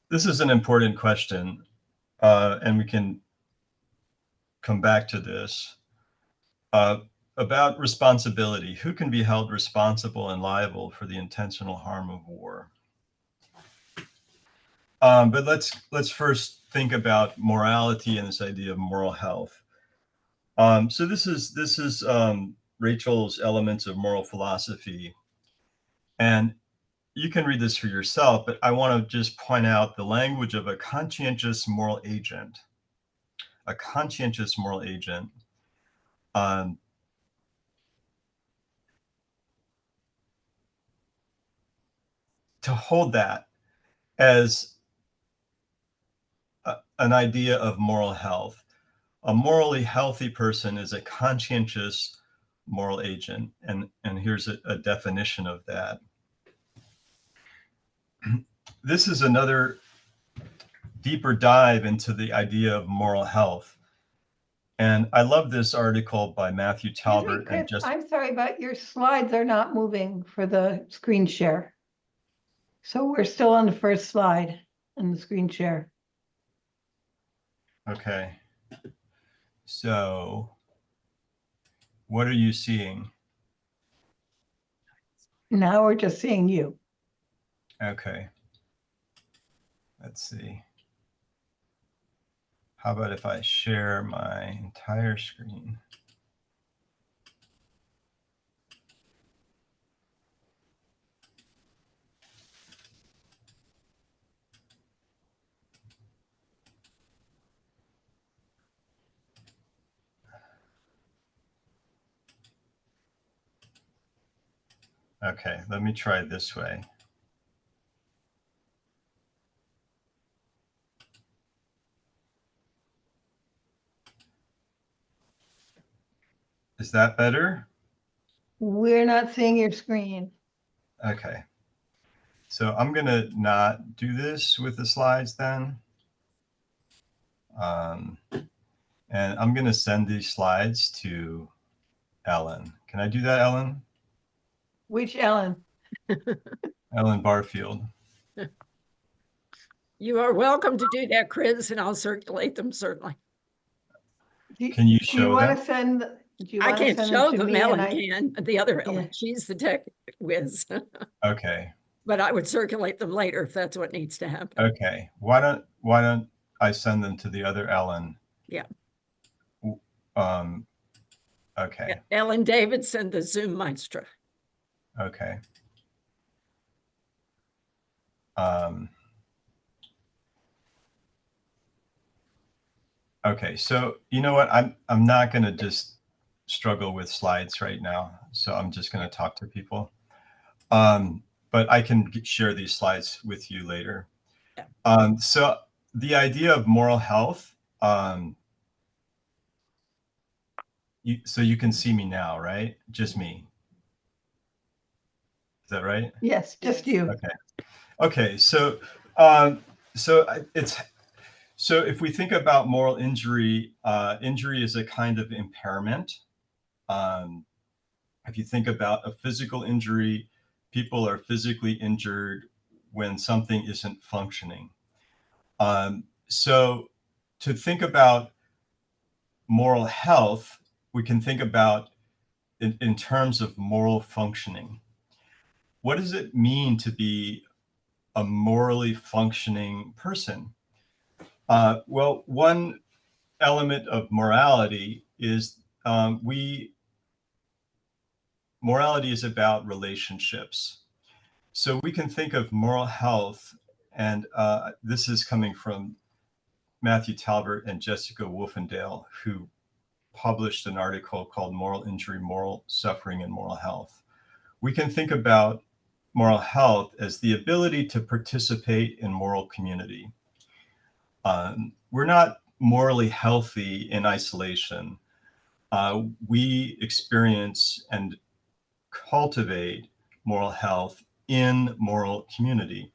this is an important question, and we can come back to this, about responsibility. Who can be held responsible and liable for the intentional harm of war? But let's first think about morality and this idea of moral health. So this is Rachel's Elements of Moral Philosophy, and you can read this for yourself, but I want to just point out the language of a conscientious moral agent. A conscientious moral agent. To hold that as an idea of moral health. A morally healthy person is a conscientious moral agent. And here's a definition of that. This is another deeper dive into the idea of moral health. And I love this article by Matthew Talbert. Excuse me, Chris, I'm sorry, but your slides are not moving for the screen share. So we're still on the first slide in the screen share. Okay. So what are you seeing? Now we're just seeing you. Okay. Let's see. How about if I share my entire screen? Okay, let me try it this way. Is that better? We're not seeing your screen. Okay. So I'm going to not do this with the slides then. And I'm going to send these slides to Ellen. Can I do that, Ellen? Which Ellen? Ellen Barfield. You are welcome to do that, Chris, and I'll circulate them certainly. Can you Do show you want them? to send? Do you I want to can't send show to them, me Ellen and can, the other Ellen, Yeah. she's the tech whiz. Okay. But I would circulate them later if that's what needs to happen. Okay. Why don't I send them to the other Ellen? Yeah. Okay. Ellen Davidson, the Zoom Maestra. Okay. Okay, so you know what? I'm not going to just struggle with slides right now. So I'm just going to talk to people. But I can share these slides with you later. Yeah. So the idea of moral health. So you can see me now, right? Just me. Is that right? yes, just you. Okay. Okay. So so if we think about moral injury, injury is a kind of impairment. If you think about a physical injury, people are physically injured when something isn't functioning. So to think about moral health, we can think about in terms of moral functioning. What does it mean to be a morally functioning person? Well, one element of morality is morality is about relationships. So we can think of moral health, and this is coming from Matthew Talbert and Jessica Wolfendale, who published an article called Moral Injury, Moral Suffering, and Moral Health. We can think about moral health as the ability to participate in moral community. We're not morally healthy in isolation. We experience and cultivate moral health in moral community.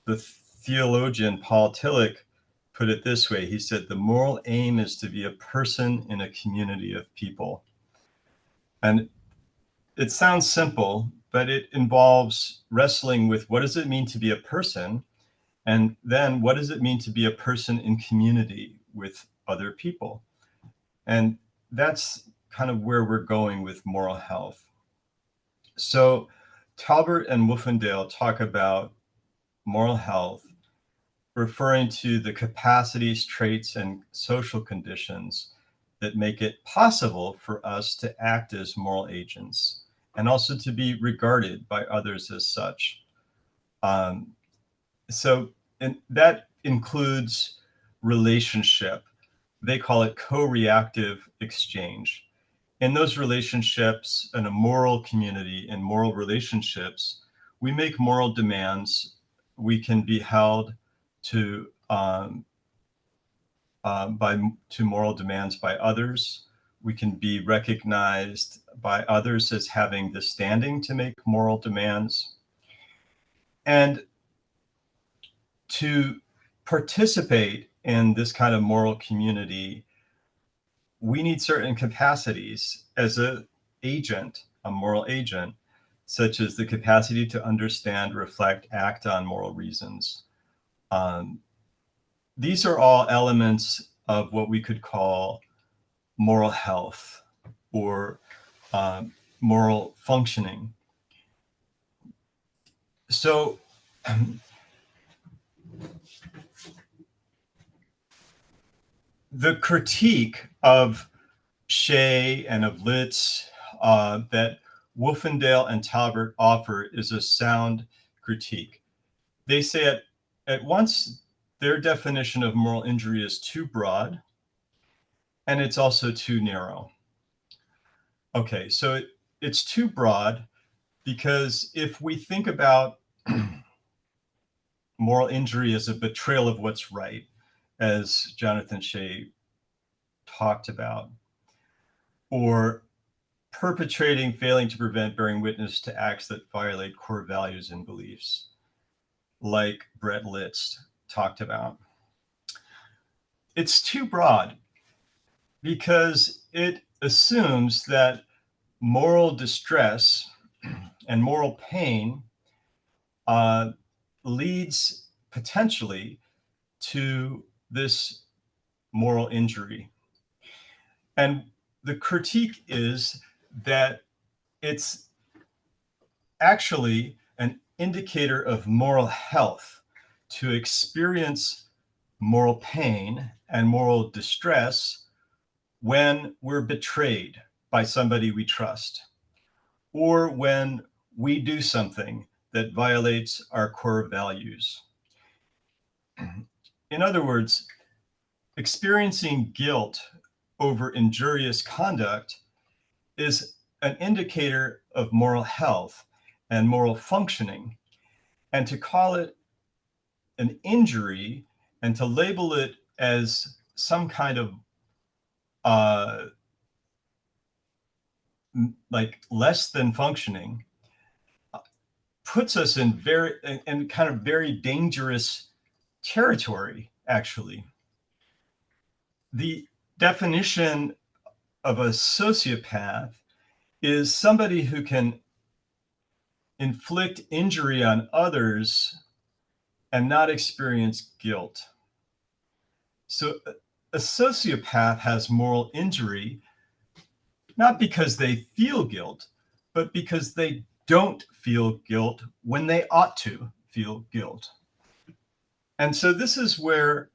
The theologian Paul Tillich put it this way. He said, the moral aim is to be a person in a community of people. And it sounds simple, but it involves wrestling with what does it mean to be a person? And then what does it mean to be a person in community with other people? And that's kind of where we're going with moral health. So Talbert and Wolfendale talk about moral health referring to the capacities, traits, and social conditions that make it possible for us to act as moral agents and also to be regarded by others as such. And that includes relationship. They call it co-reactive exchange. In those relationships, in a moral community, in moral relationships, we make moral demands. We can be held to moral demands by others. We can be recognized by others as having the standing to make moral demands. And to participate in this kind of moral community, we need certain capacities as an agent, a moral agent, such as the capacity to understand, reflect, act on moral reasons. These are all elements of what we could call moral health or moral functioning. So the critique of Shea and of Litz that Wolfendale and Talbert offer is a sound critique. They say at once their definition of moral injury is too broad, and it's also too narrow. Okay, so it's too broad because if we think about moral injury as a betrayal of what's right, as Jonathan Shea talked about, or perpetrating, failing to prevent, bearing witness to acts that violate core values and beliefs, like Brett Litz talked about. It's too broad because it assumes that moral distress and moral pain leads potentially to this moral injury. And the critique is that it's actually an indicator of moral health to experience moral pain and moral distress when we're betrayed by somebody we trust, or when we do something that violates our core values. In other words, experiencing guilt over injurious conduct is an indicator of moral health and moral functioning. And to call it an injury and to label it as some kind of like less than functioning puts us in kind of very dangerous territory, actually. The definition of a sociopath is somebody who can inflict injury on others and not experience guilt. So a sociopath has moral injury, not because they feel guilt, but because they don't feel guilt when they ought to feel guilt. And so this is where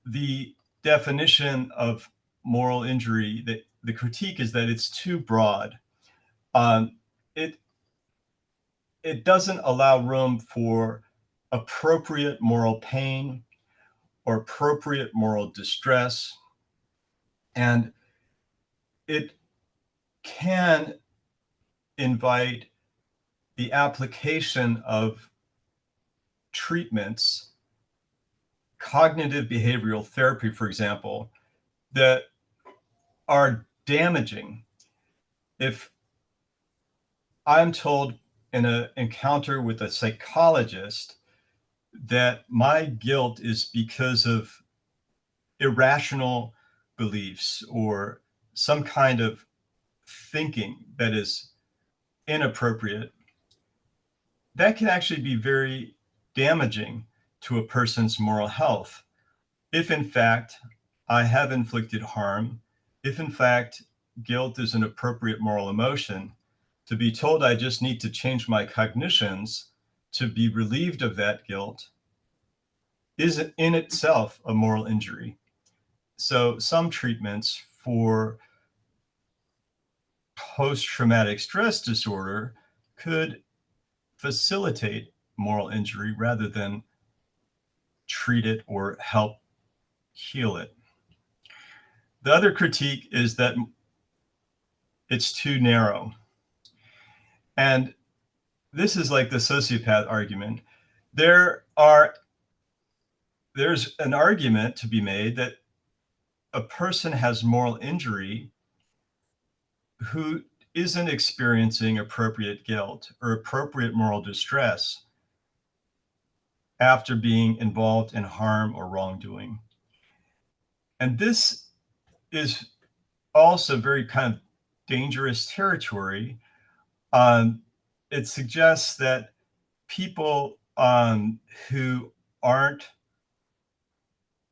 the definition of moral injury, the critique is that it's too broad. It doesn't allow room for appropriate moral pain or appropriate moral distress. And it can invite the application of treatments, cognitive behavioral therapy, for example, that are damaging. If I'm told in an encounter with a psychologist that my guilt is because of irrational beliefs or some kind of thinking that is inappropriate, that can actually be very damaging to a person's moral health. If in fact I have inflicted harm, if in fact guilt is an appropriate moral emotion, to be told I just need to change my cognitions to be relieved of that guilt is in itself a moral injury. So some treatments for post-traumatic stress disorder could facilitate moral injury rather than treat it or help heal it. The other critique is that it's too narrow. And this is like the sociopath argument. There's an argument to be made that a person has moral injury who isn't experiencing appropriate guilt or appropriate moral distress after being involved in harm or wrongdoing. And this is also very kind of dangerous territory. It suggests that people who aren't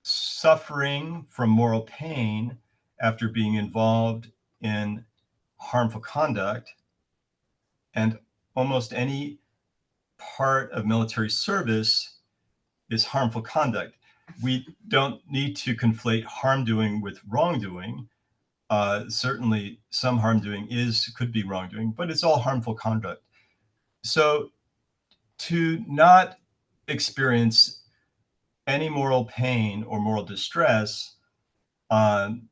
suffering from moral pain after being involved in harmful conduct, and almost any part of military service is harmful conduct. We don't need to conflate harm doing with wrongdoing. Certainly some harm doing could be wrongdoing, but it's all harmful conduct. So to not experience any moral pain or moral distress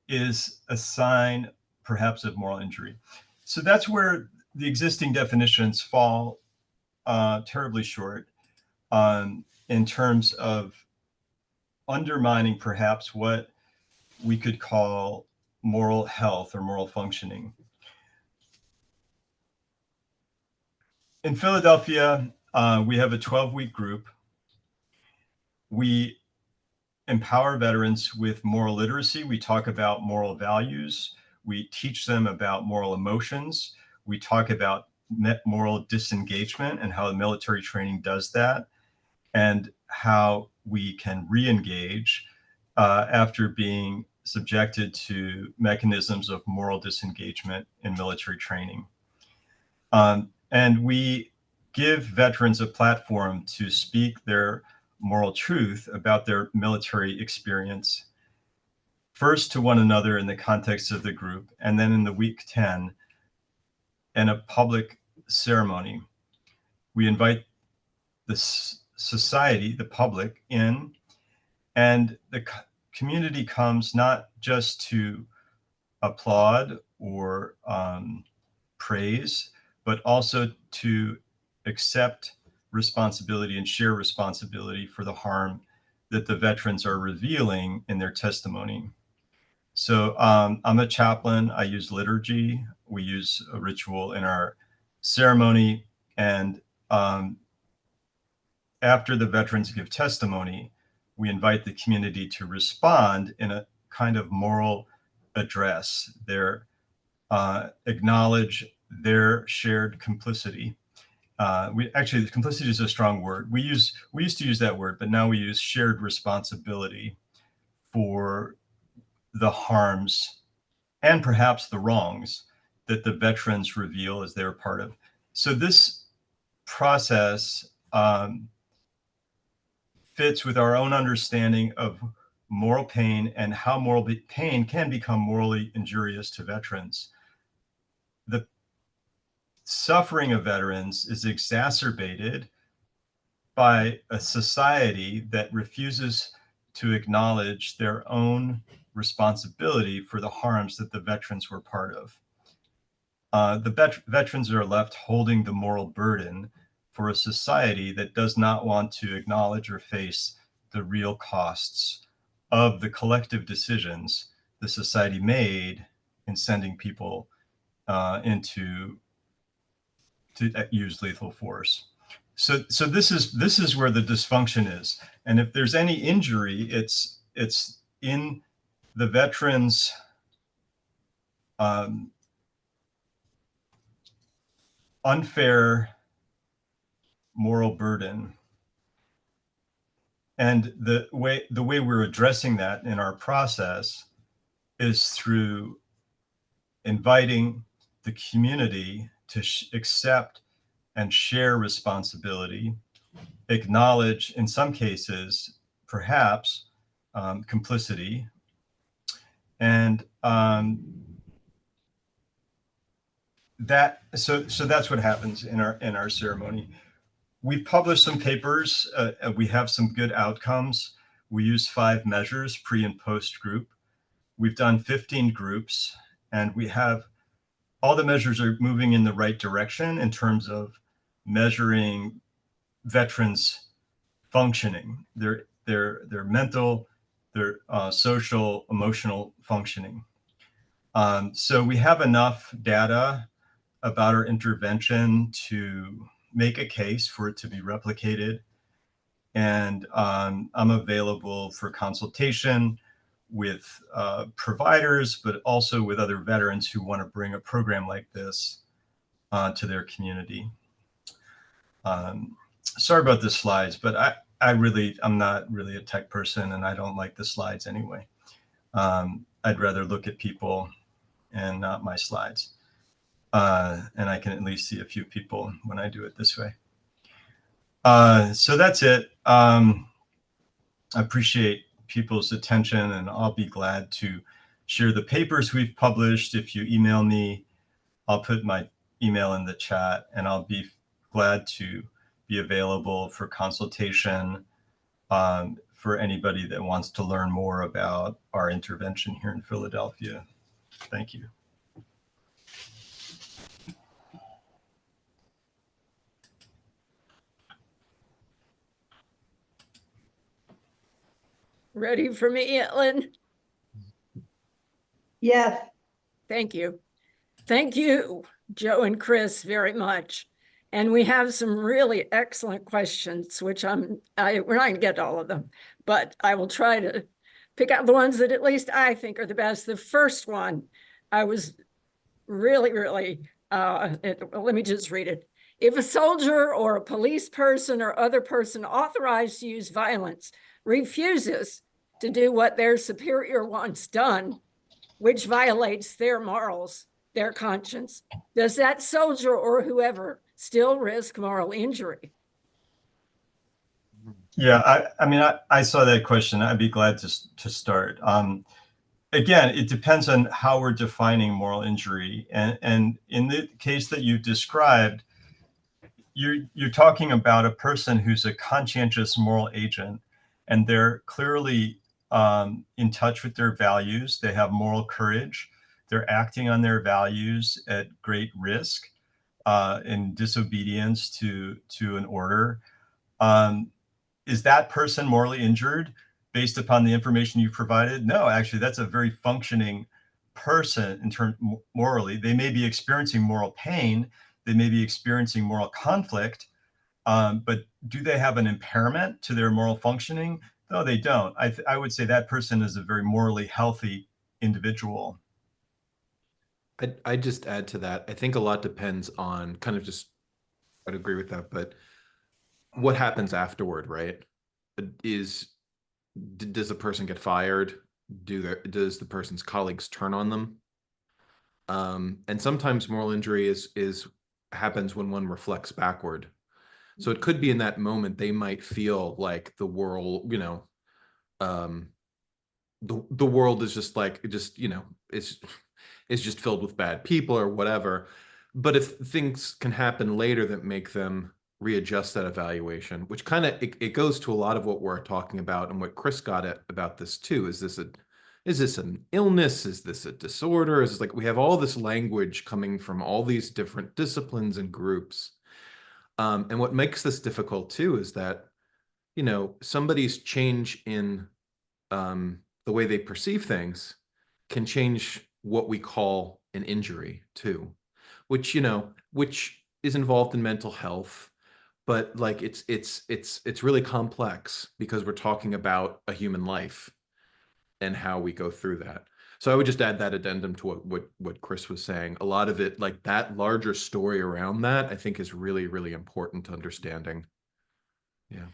is a sign perhaps of moral injury. So that's where the existing definitions fall terribly short in terms of undermining perhaps what we could call moral health or moral functioning. In Philadelphia, we have a 12-week group. We empower veterans with moral literacy. We talk about moral values. We teach them about moral emotions. We talk about moral disengagement and how the military training does that, and how we can re-engage after being subjected to mechanisms of moral disengagement in military training. And we give veterans a platform to speak their moral truth about their military experience, first to one another in the context of the group, and then in the week 10 in a public ceremony. We invite the society, the public, in, and the community comes not just to applaud or praise, but also to accept responsibility and share responsibility for the harm that the veterans are revealing in their testimony. So I'm a chaplain. I use liturgy. We use a ritual in our ceremony. And after the veterans give testimony, we invite the community to respond in a kind of moral address. Acknowledge their shared complicity. complicity is a strong word. We used to use that word, but now we use shared responsibility for the harms and perhaps the wrongs that the veterans reveal as they're part of. So this process fits with our own understanding of moral pain and how moral pain can become morally injurious to veterans. The suffering of veterans is exacerbated by a society that refuses to acknowledge their own responsibility for the harms that the veterans were part of. The veterans are left holding the moral burden for a society that does not want to acknowledge or face the real costs of the collective decisions the society made in sending people to use lethal force. So this is where the dysfunction is. And if there's any injury, it's in the veterans' unfair moral burden. And the way we're addressing that in our process is through inviting the community to accept and share responsibility, acknowledge, in some cases, perhaps complicity, and so that's what happens in our ceremony. We've published some papers. We have some good outcomes. We use 5 measures, pre and post group. We've done 15 groups, and we have all the measures are moving in the right direction in terms of measuring veterans' functioning, their mental, their social, emotional functioning. So we have enough data about our intervention to make a case for it to be replicated. And I'm available for consultation with providers, but also with other veterans who want to bring a program like this to their community. Sorry about the slides, but I'm not really a tech person, and I don't like the slides anyway. I'd rather look at people and not my slides. And I can at least see a few people when I do it this way. So that's it. I appreciate people's attention, and I'll be glad to share the papers we've published. If you email me, I'll put my email in the chat, and I'll be glad to be available for consultation for anybody that wants to learn more about our intervention here in Philadelphia. Thank you. Ready for me, Ellen? Yes. Thank you. Thank you, Joe and Chris, very much. And we have some really excellent questions, which we're not going to get to all of them, but I will try to pick out the ones that at least I think are the best. The first one, I was really, let me just read it. If a soldier or a police person or other person authorized to use violence refuses to do what their superior wants done, which violates their morals, their conscience, does that soldier or whoever still risk moral injury? Yeah, I mean, I saw that question. I'd be glad to start. Again, it depends on how we're defining moral injury. And in the case that you described, you're talking about a person who's a conscientious moral agent, and they're clearly in touch with their values. They have moral courage. They're acting on their values at great risk in disobedience to an order. Is that person morally injured based upon the information you provided? No, actually, that's a very functioning person in terms morally. They may be experiencing moral pain. They may be experiencing moral conflict, but do they have an impairment to their moral functioning? No, they don't. I would say that person is a very morally healthy individual. I just add to that. I think a lot depends on kind of just I'd agree with that, but what happens afterward, right? Does the person get fired? Does the person's colleagues turn on them? And sometimes moral injury is happens when one reflects backward. So it could be in that moment they might feel like the world, um, the world is just like it's just filled with bad people or whatever. But if things can happen later that make them readjust that evaluation, which kind of it goes to a lot of what we're talking about and what Chris got at about this too. Is this an illness? Is this a disorder? Is like we have all this language coming from all these different disciplines and groups. And what makes this difficult too is that, somebody's change in the way they perceive things can change what we call an injury too, which is involved in mental health, but like it's really complex because we're talking about a human life and how we go through that. So I would just add that addendum to what Chris was saying. A lot of it, like that larger story around that, I think is really, really important to understanding. Yeah.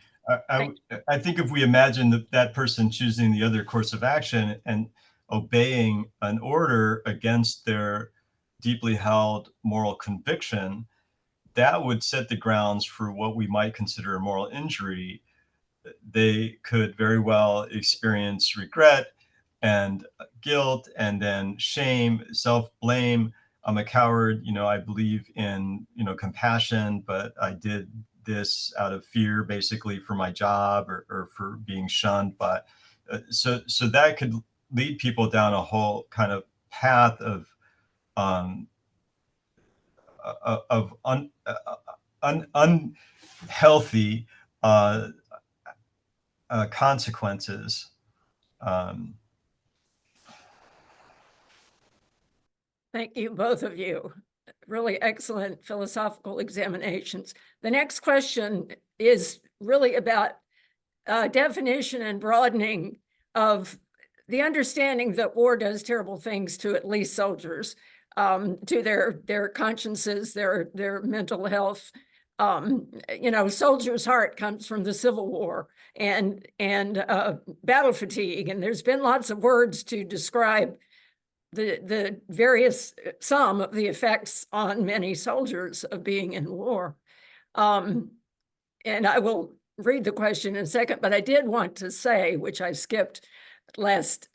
I think if we imagine that person choosing the other course of action and obeying an order against their deeply held moral conviction, that would set the grounds for what we might consider a moral injury. They could very well experience regret and guilt and then shame, self-blame. I'm a coward, I believe in, compassion, but I did this out of fear, basically for my job or for being shunned. But so that could lead people down a whole kind of path of unhealthy consequences. Thank you, both of you. Really excellent philosophical examinations. The next question is really about definition and broadening of the understanding that war does terrible things to at least soldiers, to their consciences, their mental health. Soldier's heart comes from the Civil War and battle fatigue, and there's been lots of words to describe the various some of the effects on many soldiers of being in war. And I will read the question in a second, but I did want to say, which I skipped last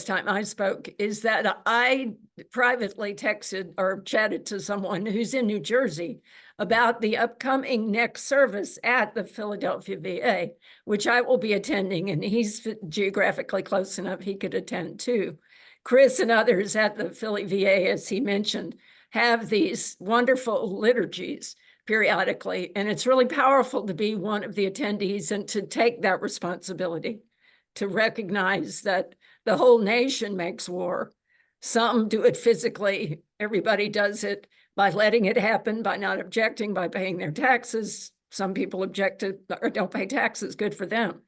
time I spoke, is that I privately texted or chatted to someone who's in New Jersey about the upcoming next service at the Philadelphia VA, which I will be attending, and he's geographically close enough he could attend too. Chris and others at the Philly VA, as he mentioned, have these wonderful liturgies periodically, and it's really powerful to be one of the attendees and to take that responsibility, to recognize that the whole nation makes war. Some do it physically. Everybody does it by letting it happen, by not objecting, by paying their taxes. Some people object to or don't pay taxes. Good for them.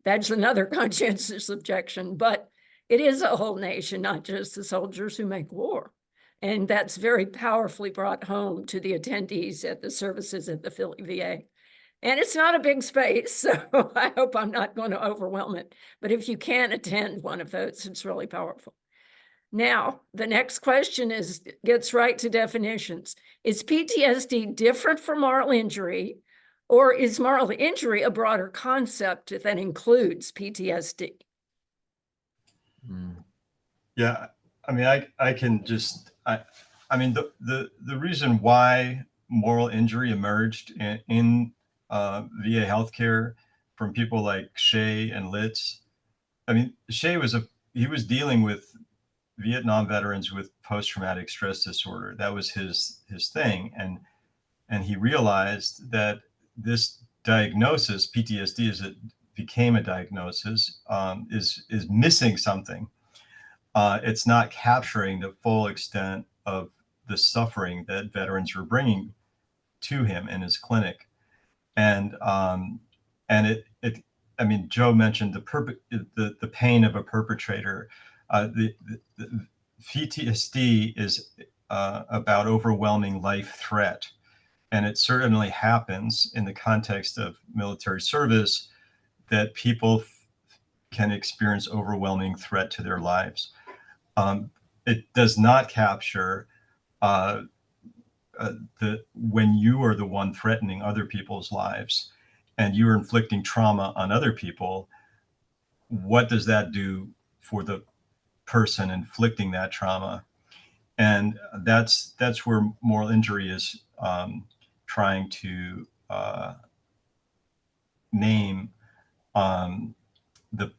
That's another conscientious objection, but it is a whole nation, not just the soldiers who make war. And that's very powerfully brought home to the attendees at the services at the Philly VA. And it's not a big space, so I hope I'm not going to overwhelm it. But if you can attend one of those, it's really powerful. Now, the next question gets right to definitions. Is PTSD different from moral injury, or is moral injury a broader concept that includes PTSD? Yeah, I mean, I can just, I mean, the reason why moral injury emerged in VA healthcare from people like Shea and Litz. I mean, Shea was dealing with Vietnam veterans with post-traumatic stress disorder. That was his thing, and he realized that this diagnosis, PTSD, as it became a diagnosis, is missing something. It's not capturing the full extent of the suffering that veterans were bringing to him in his clinic. And I mean, Joe mentioned the pain of a perpetrator. The PTSD is about overwhelming life threat. And it certainly happens in the context of military service that people can experience overwhelming threat to their lives. It does not capture when you are the one threatening other people's lives and you are inflicting trauma on other people. What does that do for the person inflicting that trauma? And that's where moral injury is trying to name the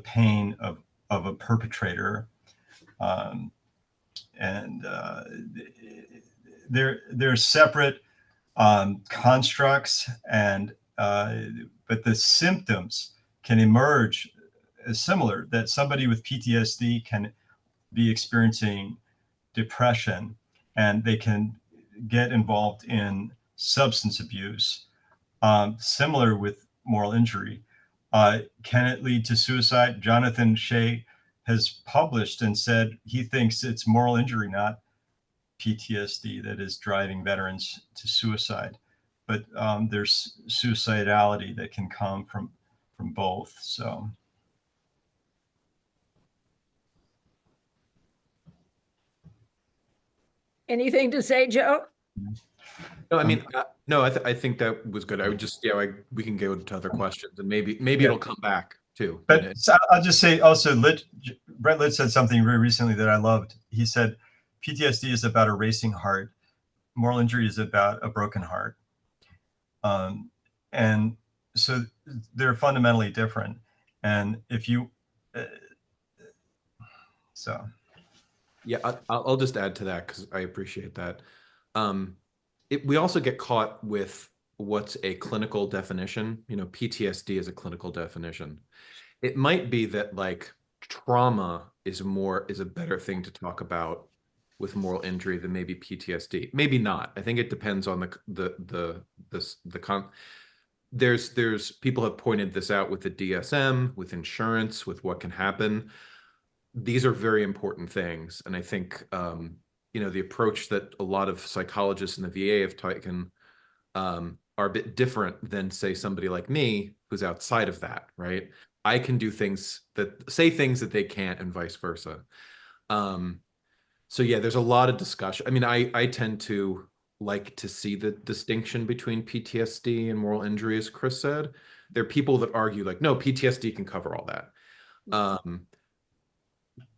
pain of a perpetrator, and they're separate constructs, and but the symptoms can emerge as similar. That somebody with PTSD can be experiencing depression, and they can get involved in substance abuse, similar with moral injury. Can it lead to suicide? Jonathan Shea has published and said he thinks it's moral injury, not PTSD, that is driving veterans to suicide. But there's suicidality that can come from both. So. Anything to say, Joe? No, I mean, no, I think that was good. I would just, we can go to other questions, and maybe Yeah. it'll come back too. But so I'll just say also, Brett Litt said something very recently that I loved. He said, PTSD is about a racing heart. Moral injury is about a broken heart. And so they're fundamentally different. And if you, so. Yeah, I'll just add to that because I appreciate that. We also get caught with what's a clinical definition. You know, PTSD is a clinical definition. It might be that like trauma is a better thing to talk about with moral injury than maybe PTSD. Maybe not. I think it depends on there's people have pointed this out with the DSM, with insurance, with what can happen. These are very important things. And I think, the approach that a lot of psychologists in the VA have taken are a bit different than, say, somebody like me who's outside of that, right? I can do things say things that they can't, and vice versa. So yeah, there's a lot of discussion. I mean, I tend to like to see the distinction between PTSD and moral injury, as Chris said. There are people that argue like, no, PTSD can cover all that.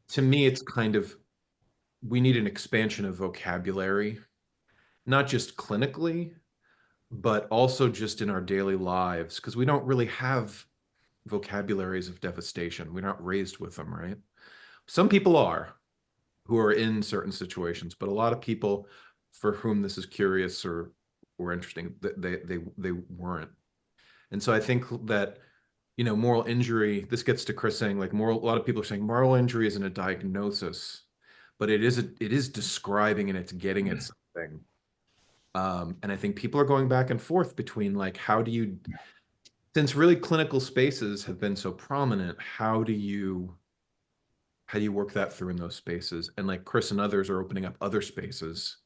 To me, it's kind of, we need an expansion of vocabulary, not just clinically, but also just in our daily lives, because we don't really have vocabularies of devastation. We're not raised with them, right? Some people are, who are in certain situations, but a lot of people for whom this is curious or interesting, they weren't. And so I think that, moral injury, this gets to Chris saying like a lot of people are saying moral injury isn't a diagnosis, but it is describing and it's getting at something. And I think people are going back and forth between like, since really clinical spaces have been so prominent, how do you work that through in those spaces? And like Chris and others are opening up other spaces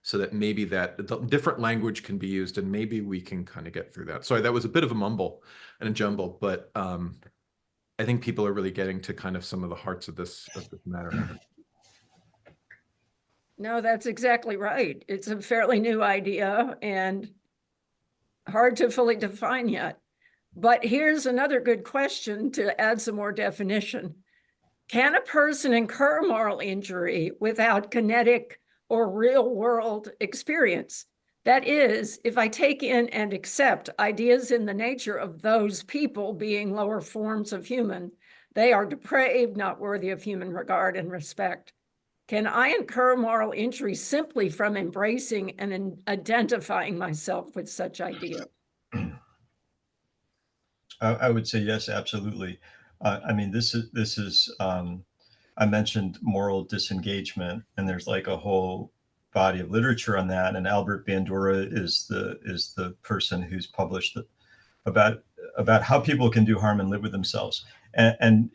so that maybe the different language can be used, and maybe we can kind of get through that. Sorry, that was a bit of a mumble and a jumble, but I think people are really getting to kind of some of the hearts of this matter. No, that's exactly right. It's a fairly new idea and hard to fully define yet. But here's another good question to add some more definition. Can a person incur moral injury without kinetic or real world experience? That is, if I take in and accept ideas in the nature of those people being lower forms of human, they are depraved, not worthy of human regard and respect. Can I incur moral injury simply from embracing and identifying myself with such ideas? I would say yes, absolutely. I mean, this is I mentioned moral disengagement, and there's like a whole body of literature on that. And Albert Bandura is the person who's published about how people can do harm and live with themselves. And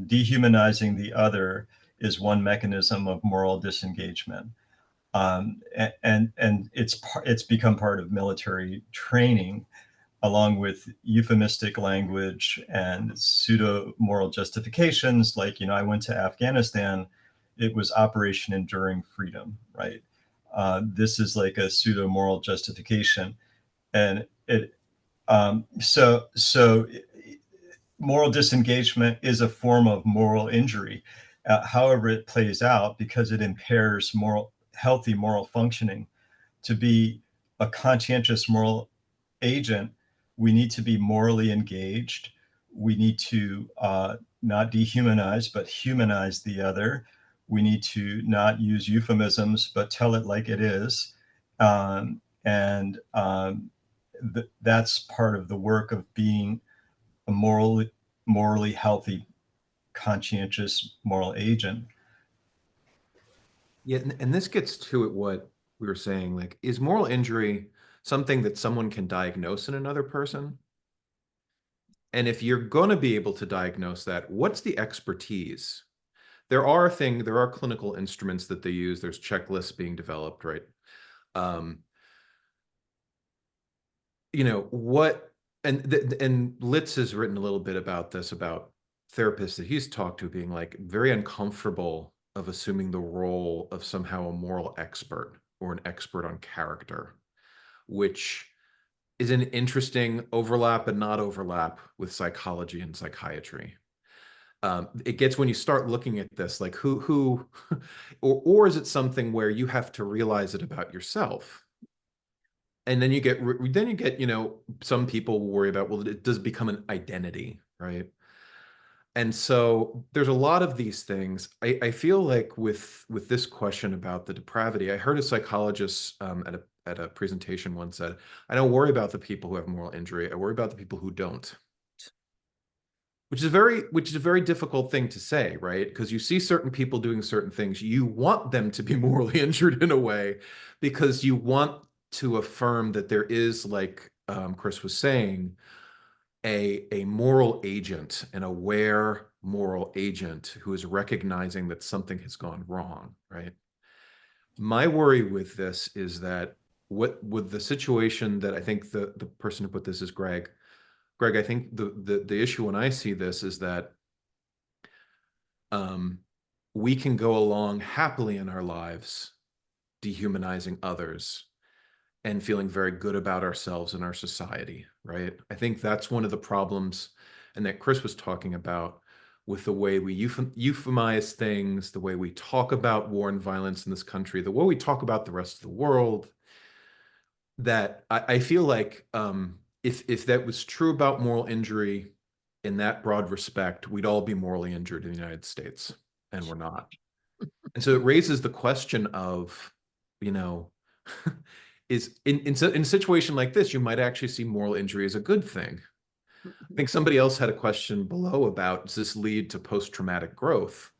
dehumanizing the other is one mechanism of moral disengagement. And it's become part of military training, along with euphemistic language and pseudo moral justifications. Like, I went to Afghanistan, it was Operation Enduring Freedom, right? This is like a pseudo moral justification, and so moral disengagement is a form of moral injury. However, it plays out because it impairs healthy moral functioning. To be a conscientious moral agent, we need to be morally engaged. We need to not dehumanize, but humanize the other. We need to not use euphemisms, but tell it like it is. And that's part of the work of being a morally healthy, conscientious moral agent. Yeah, and this gets to it, what we were saying, like, is moral injury something that someone can diagnose in another person? And if you're going to be able to diagnose that, what's the expertise? There are clinical instruments that they use. There's checklists being developed, right? And Litz has written a little bit about this, about therapists that he's talked to being like very uncomfortable of assuming the role of somehow a moral expert or an expert on character, which is an interesting overlap and not overlap with psychology and psychiatry. It gets, when you start looking at this, like who or is it something where you have to realize it about yourself? And then you get, some people worry about, well, it does become an identity, right? And so there's a lot of these things. I feel like with this question about the depravity, I heard a psychologist at a presentation once said, I don't worry about the people who have moral injury. I worry about the people who don't. Which is a very difficult thing to say, right? Because you see certain people doing certain things. You want them to be morally injured in a way, because you want to affirm that there is, like Chris was saying, a moral agent, an aware moral agent who is recognizing that something has gone wrong, right? My worry with this is that with the situation that I think the person who put this is Greg. Greg, I think the issue when I see this is that we can go along happily in our lives, dehumanizing others and feeling very good about ourselves and our society, right? I think that's one of the problems, and that Chris was talking about, with the way we euphemize things, the way we talk about war and violence in this country, the way we talk about the rest of the world, that I feel like if that was true about moral injury in that broad respect, we'd all be morally injured in the United States, and we're not. And so it raises the question of, is in a situation like this, you might actually see moral injury as a good thing. I think somebody else had a question below about, does this lead to post-traumatic growth?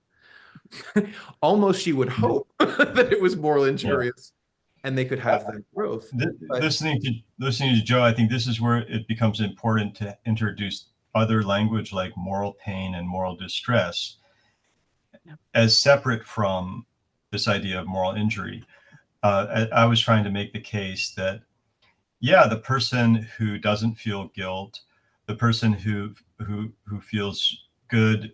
Almost you would hope that it was moral injurious and they could have that growth. Listening to Joe, I think this is where it becomes important to introduce other language like moral pain and moral distress as separate from this idea of moral injury. I was trying to make the case that, the person who doesn't feel guilt, the person who feels good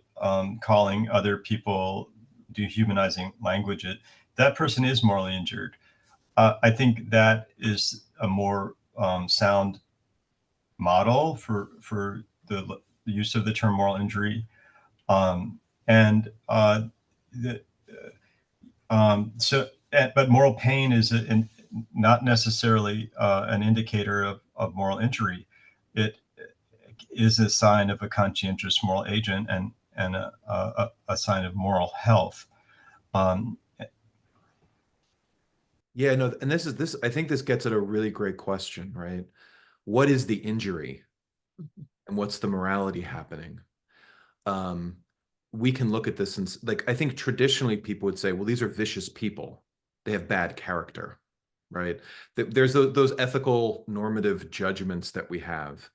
calling other people dehumanizing language, that person is morally injured. I think that is a more sound model for the use of the term moral injury, but moral pain is not necessarily an indicator of moral injury. It is a sign of a conscientious moral agent and a sign of moral health. Yeah, no, and this I think this gets at a really great question, right? What is the injury and what's the morality happening? We can look at this and, like, I think traditionally people would say, well, these are vicious people. They have bad character, right? There's those ethical normative judgments that we have.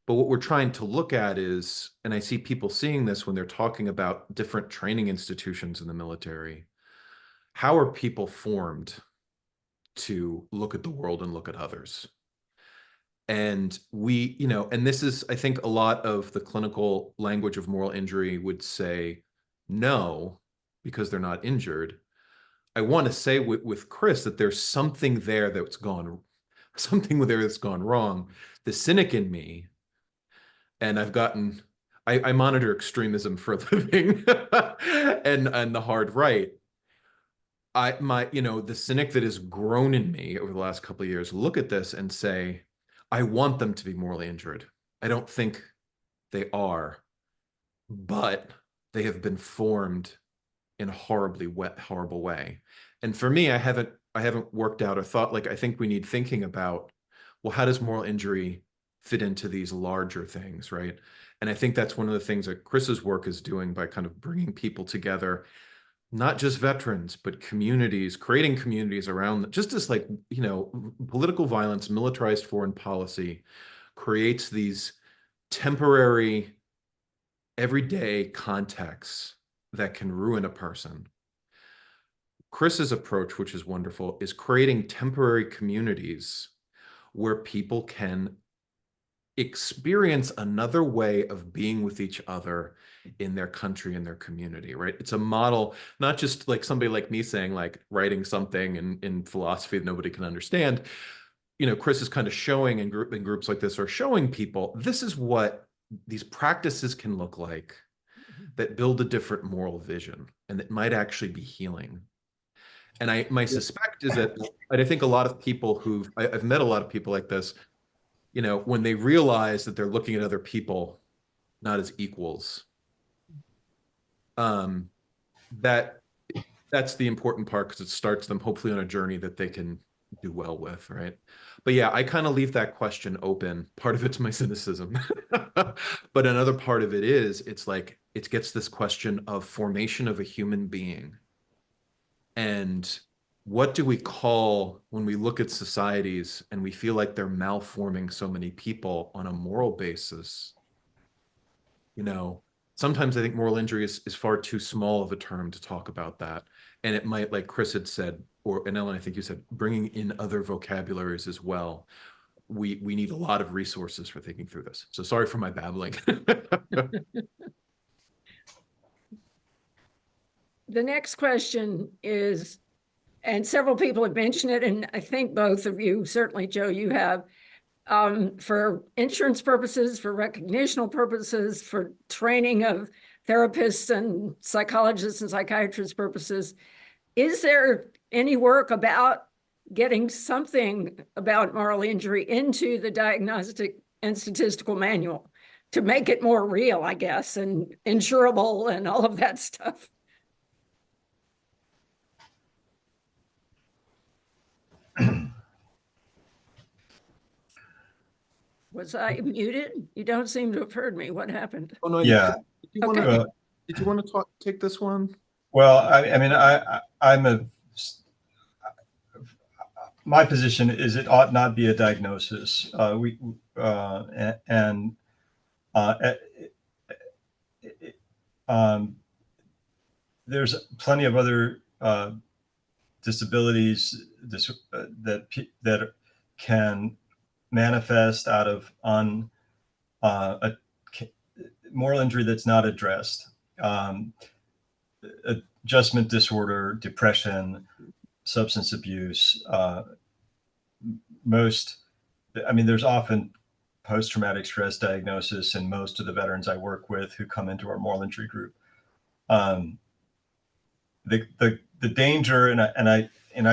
But what we're trying to look at is, and I see people seeing this when they're talking about different training institutions in the military, how are people formed to look at the world and look at others? And we, and this is, I think a lot of the clinical language of moral injury would say no, because they're not injured. I want to say with Chris that there's something there that's gone, something there that's gone wrong. The cynic in me, and I monitor extremism for a living and the hard right. The cynic that has grown in me over the last couple of years look at this and say, I want them to be morally injured. I don't think they are, but they have been formed in a horrible way. And for me, I haven't worked out or thought, like, I think we need thinking about, well, how does moral injury fit into these larger things, right? And I think that's one of the things that Chris's work is doing by kind of bringing people together, not just veterans, but communities, creating communities around, just as like, political violence, militarized foreign policy creates these temporary, everyday contexts that can ruin a person. Chris's approach, which is wonderful, is creating temporary communities where people can experience another way of being with each other in their country and their community, right? It's a model, not just like somebody like me saying, like, writing something in philosophy that nobody can understand. Chris is kind of showing, and groups like this are showing people, this is what these practices can look like that build a different moral vision and that might actually be healing. And my suspect is that, and I think a lot of people I've met a lot of people like this, when they realize that they're looking at other people not as equals, that's the important part, because it starts them hopefully on a journey that they can do well with, right? But yeah, I kind of leave that question open. Part of it's my cynicism, but another part of it is, it's like, it gets this question of formation of a human being. And what do we call, when we look at societies and we feel like they're malforming so many people on a moral basis? Sometimes I think moral injury is far too small of a term to talk about that. And it might, like Chris had said, and Ellen, I think you said, bringing in other vocabularies as well. We need a lot of resources for thinking through this. So sorry for my babbling. The next question is, and several people have mentioned it, and I think both of you, certainly Joe, you have, for insurance purposes, for recognitional purposes, for training of therapists and psychologists and psychiatrists purposes, is there any work about getting something about moral injury into the Diagnostic and Statistical Manual to make it more real, I guess, and insurable and all of that stuff? Was I muted? You don't seem to have heard me. What happened? Oh, no, Yeah. Did you want to take this one? Well, my position is it ought not be a diagnosis. There's plenty of other disabilities that can manifest out of a moral injury that's not addressed. Adjustment disorder, depression, substance abuse. There's often post-traumatic stress diagnosis in most of the veterans I work with who come into our moral injury group. The danger, and I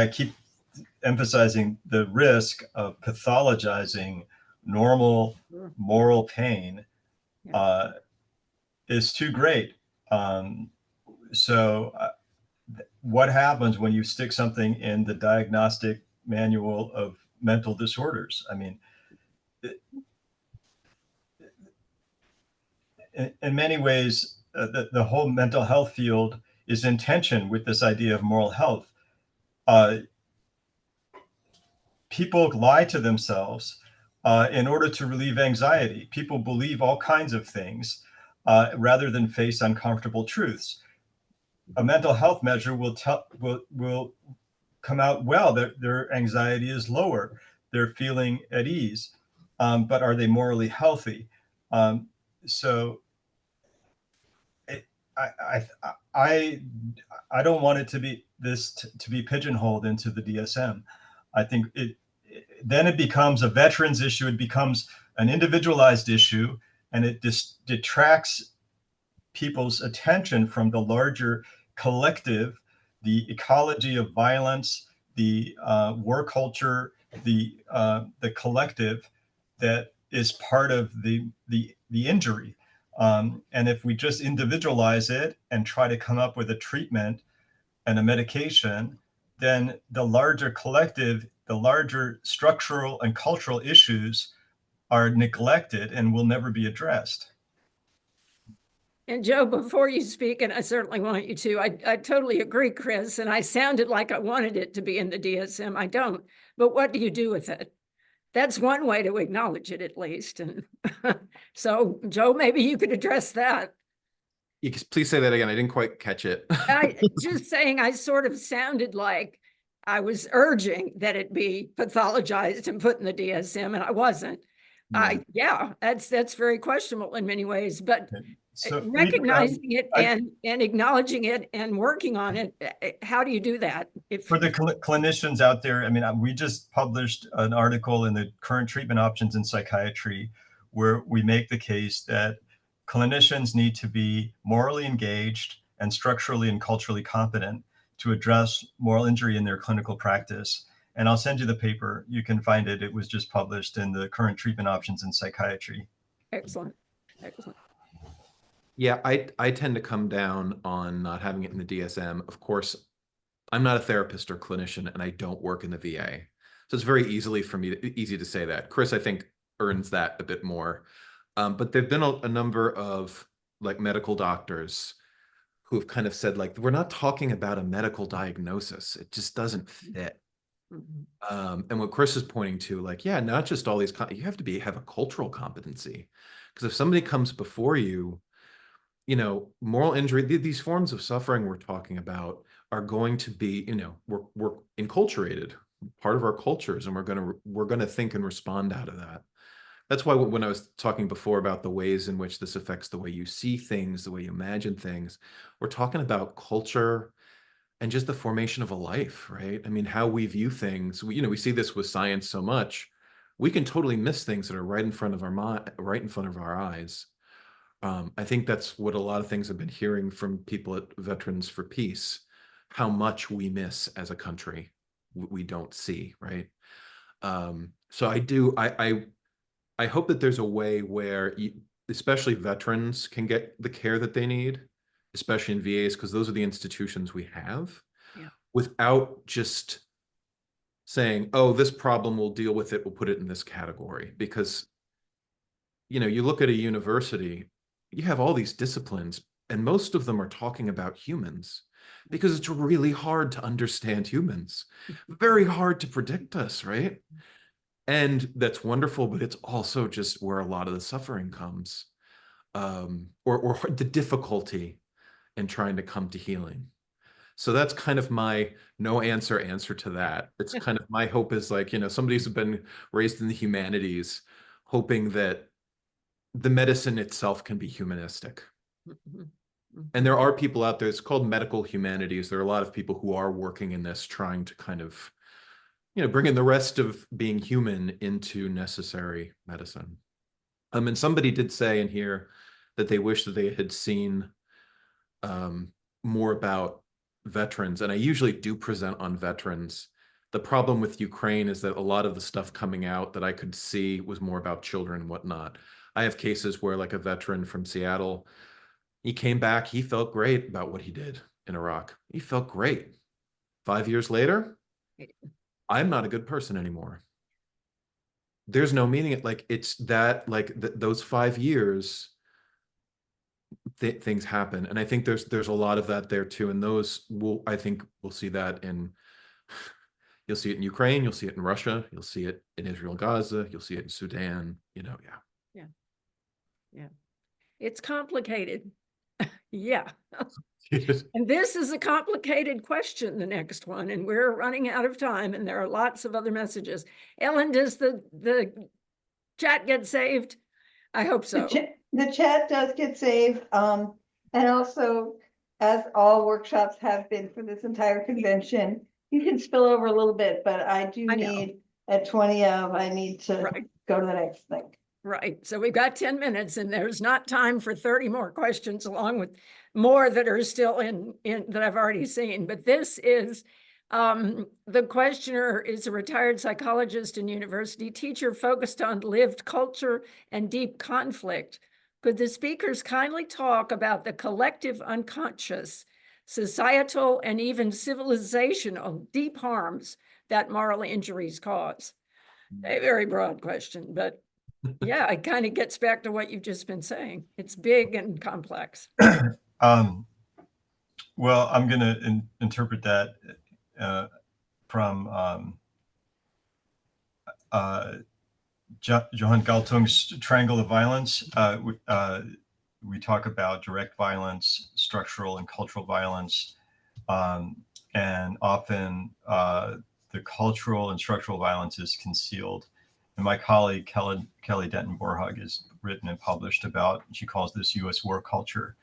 keep emphasizing the risk of pathologizing normal moral pain is too great. What happens when you stick something in the Diagnostic Manual of Mental Disorders? In many ways, the whole mental health field is in tension with this idea of moral health. People lie to themselves in order to relieve anxiety. People believe all kinds of things rather than face uncomfortable truths. a mental health measure will come out well. Their anxiety is lower. They're feeling at ease. But are they morally healthy? So I don't want it to be to be pigeonholed into the DSM. I think then it becomes a veterans issue. It becomes an individualized issue, and it detracts people's attention from the larger collective, the ecology of violence, the war culture, the collective that is part of the injury. And if we just individualize it and try to come up with a treatment and a medication, then the larger collective, the larger structural and cultural issues are neglected and will never be addressed. And Joe, before you speak, and I certainly want you to, I totally agree, Chris, and I sounded like I wanted it to be in the DSM. I don't, but what do you do with it? That's one way to acknowledge it, at least. And so, Joe, maybe you could address that. Please say that again. I didn't quite catch it. Just saying, I sort of sounded like I was urging that it be pathologized and put in the DSM, and I wasn't. Yeah, that's very questionable in many ways, but so recognizing it and acknowledging it and working on it, how do you do that? For the clinicians out there, I mean, we just published an article in the Current Treatment Options in Psychiatry where we make the case that clinicians need to be morally engaged and structurally and culturally competent to address moral injury in their clinical practice. And I'll send you the paper. You can find it. It was just published in the Current Treatment Options in Psychiatry. Excellent. Excellent. Yeah, I tend to come down on not having it in the DSM. Of course, I'm not a therapist or clinician, and I don't work in the VA. So it's very easy to say that. Chris, I think, earns that a bit more. But there've been a number of like medical doctors who have kind of said, like, we're not talking about a medical diagnosis. It just doesn't fit. Mm-hmm. And what Chris is pointing to, like, yeah, not just all these, you have to have a cultural competency. Because if somebody comes before you, you know, moral injury, these forms of suffering we're talking about are going to be, you know, we're enculturated, part of our cultures, and we're gonna think and respond out of that. That's why when I was talking before about the ways in which this affects the way you see things, the way you imagine things, we're talking about culture and just the formation of a life, right? I mean, how we view things. We see this with science so much. We can totally miss things that are right in front of our mind, right in front of our eyes. I think that's what a lot of things I've been hearing from people at Veterans for Peace, how much we miss as a country, we don't see, right? So I hope that there's a way where especially veterans can get the care that they need, especially in VAs, because those are the institutions we have, without just saying, oh, this problem, we'll deal with it, we'll put it in this category. Because, you know, you look at a university, you have all these disciplines, and most of them are talking about humans, because it's really hard to understand humans, very hard to predict us, right? And that's wonderful, but it's also just where a lot of the suffering comes, or the difficulty in trying to come to healing. So that's kind of my no answer to that. It's kind of my hope is like, you know, somebody's been raised in the humanities, hoping that the medicine itself can be humanistic. And there are people out there, it's called medical humanities. There are a lot of people who are working in this, trying to kind of, you know, bringing the rest of being human into necessary medicine. And somebody did say in here that they wish that they had seen more about veterans. And I usually do present on veterans. The problem with Ukraine is that a lot of the stuff coming out that I could see was more about children and whatnot. I have cases where, like, a veteran from Seattle, he came back, he felt great about what he did in Iraq. He felt great. 5 years later, I'm not a good person anymore. There's no meaning. Like, it's that, like, those 5 years, things happen. And I think there's a lot of that there too. And I think we'll see that you'll see it in Ukraine, you'll see it in Russia, you'll see it in Israel, Gaza, you'll see it in Sudan, you know, yeah. It's complicated. Yeah. And this is a complicated question, the next one, and we're running out of time, and there are lots of other messages. Ellen, does the chat get saved? I hope so. The chat does get saved, and also, as all workshops have been for this entire convention, you can spill over a little bit, but I do I know. need, at 20 of, I need to Right. go to the next thing. Right, so we've got 10 minutes and there's not time for 30 more questions along with more that are still in that I've already seen. But this is, the questioner is a retired psychologist and university teacher focused on lived culture and deep conflict. Could the speakers kindly talk about the collective unconscious, societal, and even civilizational deep harms that moral injuries cause? A very broad question, but yeah, it kind of gets back to what you've just been saying. It's big and complex. Well, I'm going to interpret that from Johan Galtung's Triangle of Violence. We talk about direct violence, structural and cultural violence, and often the cultural and structural violence is concealed. And my colleague, Kelly Denton Borhug, has written and published about, she calls this U.S. war culture.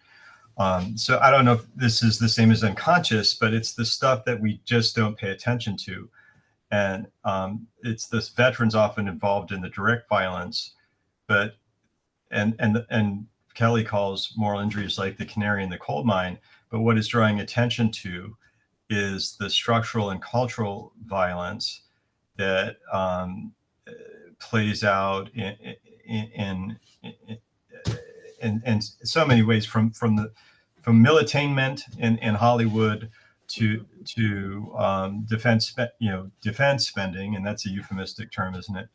So I don't know if this is the same as unconscious, but it's the stuff that we just don't pay attention to. And it's this veterans often involved in the direct violence, but and Kelly calls moral injuries like the canary in the coal mine. But what is drawing attention to is the structural and cultural violence that plays out in so many ways, from militainment in Hollywood to defense spending, and that's a euphemistic term, isn't it?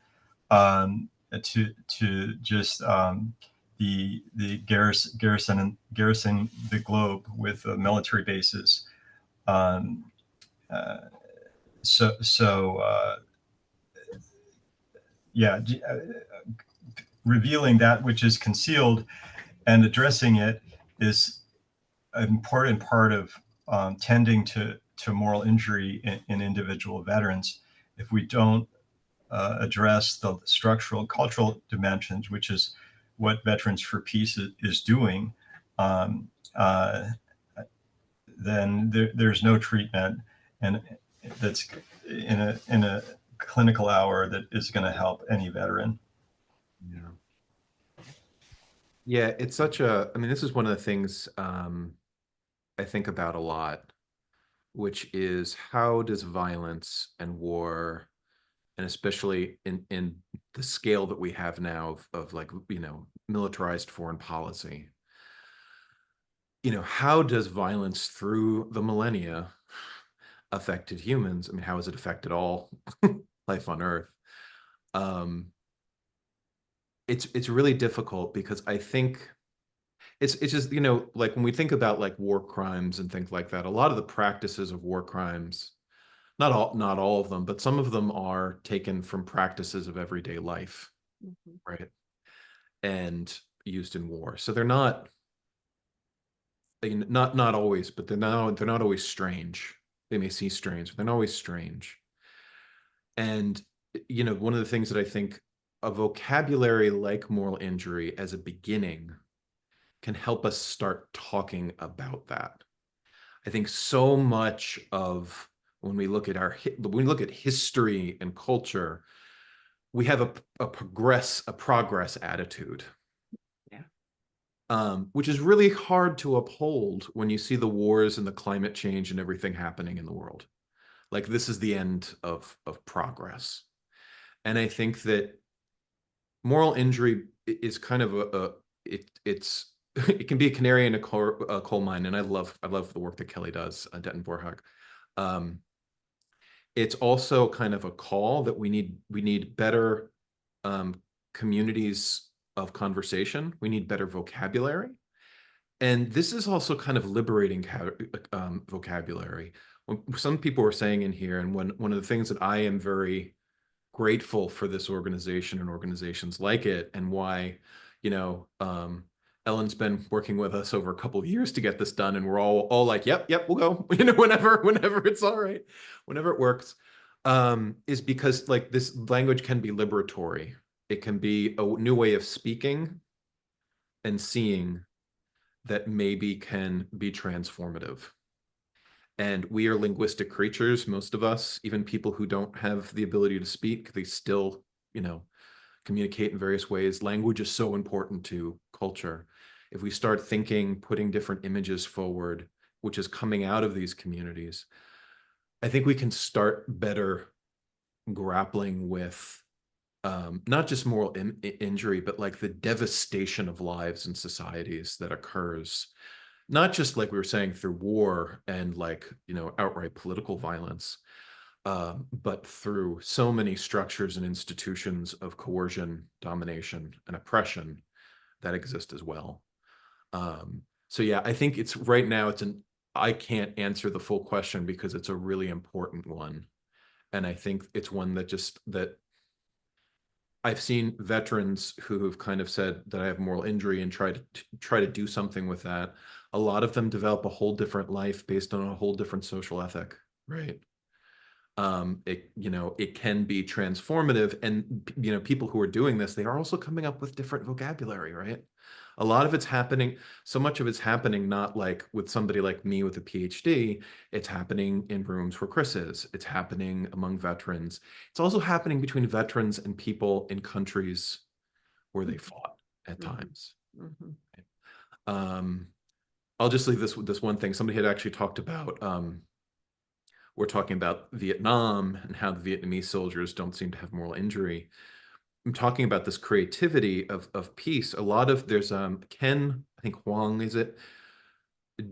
To just the garrison the globe with military bases. Revealing that which is concealed and addressing it is an important part of tending to moral injury in individual veterans. If we don't address the structural cultural dimensions, which is what Veterans for Peace is doing, then there's no treatment, and that's in a clinical hour that is going to help any veteran. Yeah, it's such a, I mean, this is one of the things I think about a lot, which is how does violence and war, and especially in the scale that we have now of like, militarized foreign policy, how does violence through the millennia affected humans? I mean, how has it affected all life on Earth? It's really difficult because I think it's just, like when we think about like war crimes and things like that, a lot of the practices of war crimes, not all of them, but some of them are taken from practices of everyday life, right? And used in war. So they're not always, but they're not always strange. They may seem strange, but they're not always strange. And one of the things that I think a vocabulary like moral injury as a beginning can help us start talking about that. I think so much of when we look at history and culture, we have a progress attitude. Yeah. Which is really hard to uphold when you see the wars and the climate change and everything happening in the world. Like, this is the end of progress. And I think that moral injury is kind of it can be a canary in a coal mine, and I love the work that Kelly does, Denton Borhug. It's also kind of a call that we need better communities of conversation. We need better vocabulary, and this is also kind of liberating vocabulary. Some people were saying in here, and one of the things that I am very grateful for this organization and organizations like it, and why Ellen's been working with us over a couple of years to get this done, and we're all like, yep, we'll go, whenever it's all right, whenever it works, is because like this language can be liberatory. It can be a new way of speaking and seeing that maybe can be transformative. And we are linguistic creatures, most of us, even people who don't have the ability to speak, they still, communicate in various ways. Language is so important to culture. If we start thinking, putting different images forward, which is coming out of these communities, I think we can start better grappling with not just moral injury, but like the devastation of lives and societies that occurs, not just like we were saying through war and like, outright political violence, but through so many structures and institutions of coercion, domination, and oppression that exist as well. So yeah, I think it's right now I can't answer the full question because it's a really important one. And I think it's one that I've seen veterans who have kind of said that I have moral injury and try to do something with that. A lot of them develop a whole different life based on a whole different social ethic, right? It can be transformative, and people who are doing this, they are also coming up with different vocabulary, right? A lot of it's happening, so much of it's happening not like with somebody like me with a PhD, it's happening in rooms where Chris is, it's happening among veterans. It's also happening between veterans and people in countries where they fought at times. I'll just leave this one thing. Somebody had actually talked about we're talking about Vietnam and how the Vietnamese soldiers don't seem to have moral injury. I'm talking about this creativity of peace. A lot of there's Ken, I think Huang is it,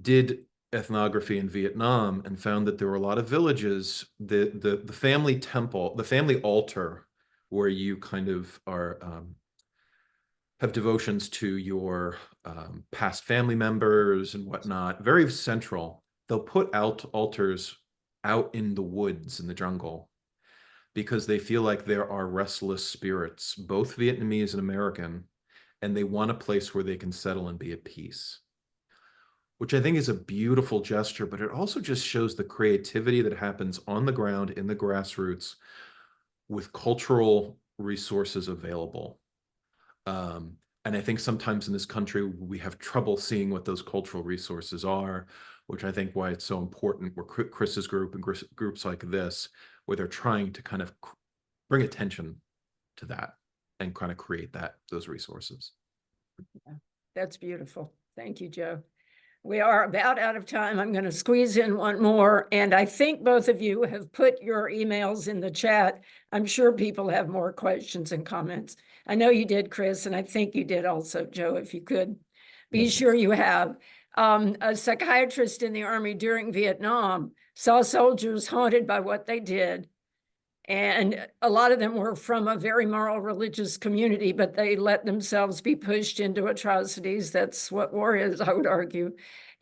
did ethnography in Vietnam and found that there were a lot of villages, the family temple, the family altar, where you kind of are have devotions to your past family members and whatnot, very central. They'll put out altars out in the woods in the jungle because they feel like there are restless spirits, both Vietnamese and American, and they want a place where they can settle and be at peace, which I think is a beautiful gesture, but it also just shows the creativity that happens on the ground in the grassroots with cultural resources available. And I think sometimes in this country, we have trouble seeing what those cultural resources are, which I think why it's so important where Chris's group and groups like this, where they're trying to kind of bring attention to that and kind of create those resources. Yeah, that's beautiful. Thank you, Joe. We are about out of time. I'm going to squeeze in one more. And I think both of you have put your emails in the chat. I'm sure people have more questions and comments. I know you did, Chris, and I think you did also, Joe, if you could be sure you have. A psychiatrist in the Army during Vietnam saw soldiers haunted by what they did. And a lot of them were from a very moral religious community, but they let themselves be pushed into atrocities. That's what war is, I would argue.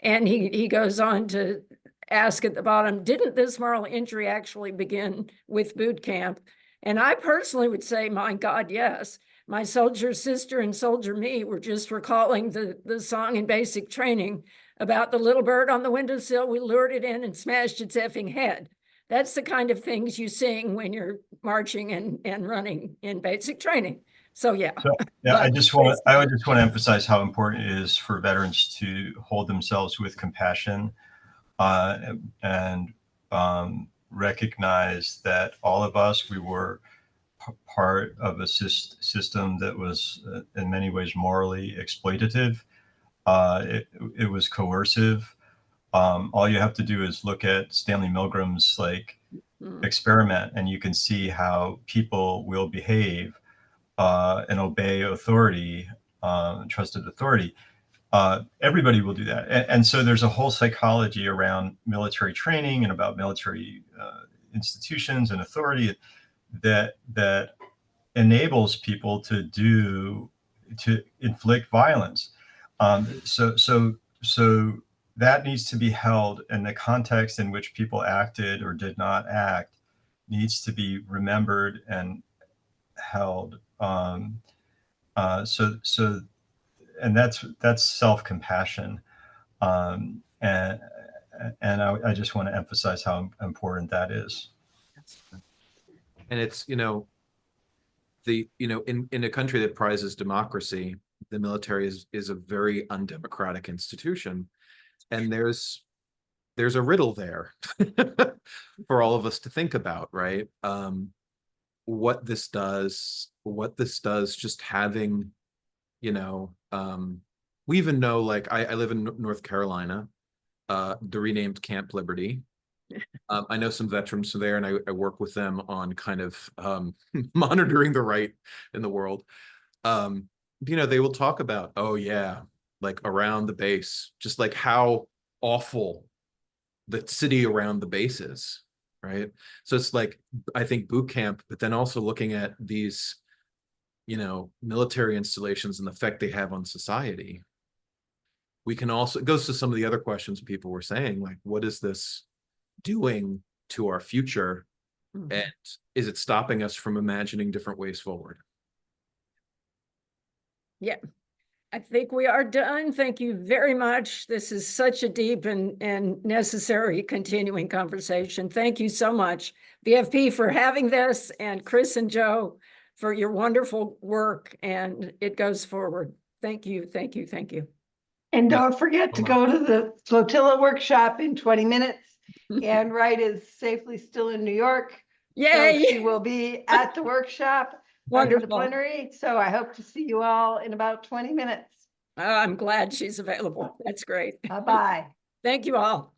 And he goes on to ask at the bottom, didn't this moral injury actually begin with boot camp? And I personally would say, my God, yes. My soldier sister and soldier me were just recalling the song in basic training about the little bird on the windowsill. We lured it in and smashed its effing head. That's the kind of things you sing when you're marching and running in basic training. So yeah. So, yeah, I would just want to emphasize how important it is for veterans to hold themselves with compassion and recognize that all of us, we were part of a system that was in many ways morally exploitative. It was coercive. All you have to do is look at Stanley Milgram's experiment, and you can see how people will behave and obey authority, trusted authority. Everybody will do that. And so there's a whole psychology around military training and about military institutions and authority that enables people to inflict violence. So that needs to be held, and the context in which people acted or did not act needs to be remembered and held. So that's self-compassion. And I just want to emphasize how important that is. And it's, in a country that prizes democracy, the military is a very undemocratic institution. And there's a riddle there for all of us to think about, right? What this does, just having, we even know, like, I live in North Carolina, the renamed Camp Liberty. I know some veterans from there, and I work with them on kind of monitoring the right in the world. They will talk about, oh yeah, like around the base, just like how awful the city around the base is, right? So it's like, I think boot camp, but then also looking at these, military installations and the effect they have on society. We can also, it goes to some of the other questions people were saying, like, what is this doing to our future? Mhm. And is it stopping us from imagining different ways forward? Yeah, I think we are done. Thank you very much. This is such a deep and necessary continuing conversation. Thank you so much, VFP, for having this, and Chris and Joe for your wonderful work, and it goes forward. Thank you, thank you, thank you. And Yeah. don't forget to go to the Flotilla workshop in 20 minutes. Anne Wright is safely still in New York. So she Yay! will be at the workshop in the Wonderful. plenary. So I hope to see you all in about 20 minutes. I'm glad she's available. That's great. Bye-bye. Thank you all.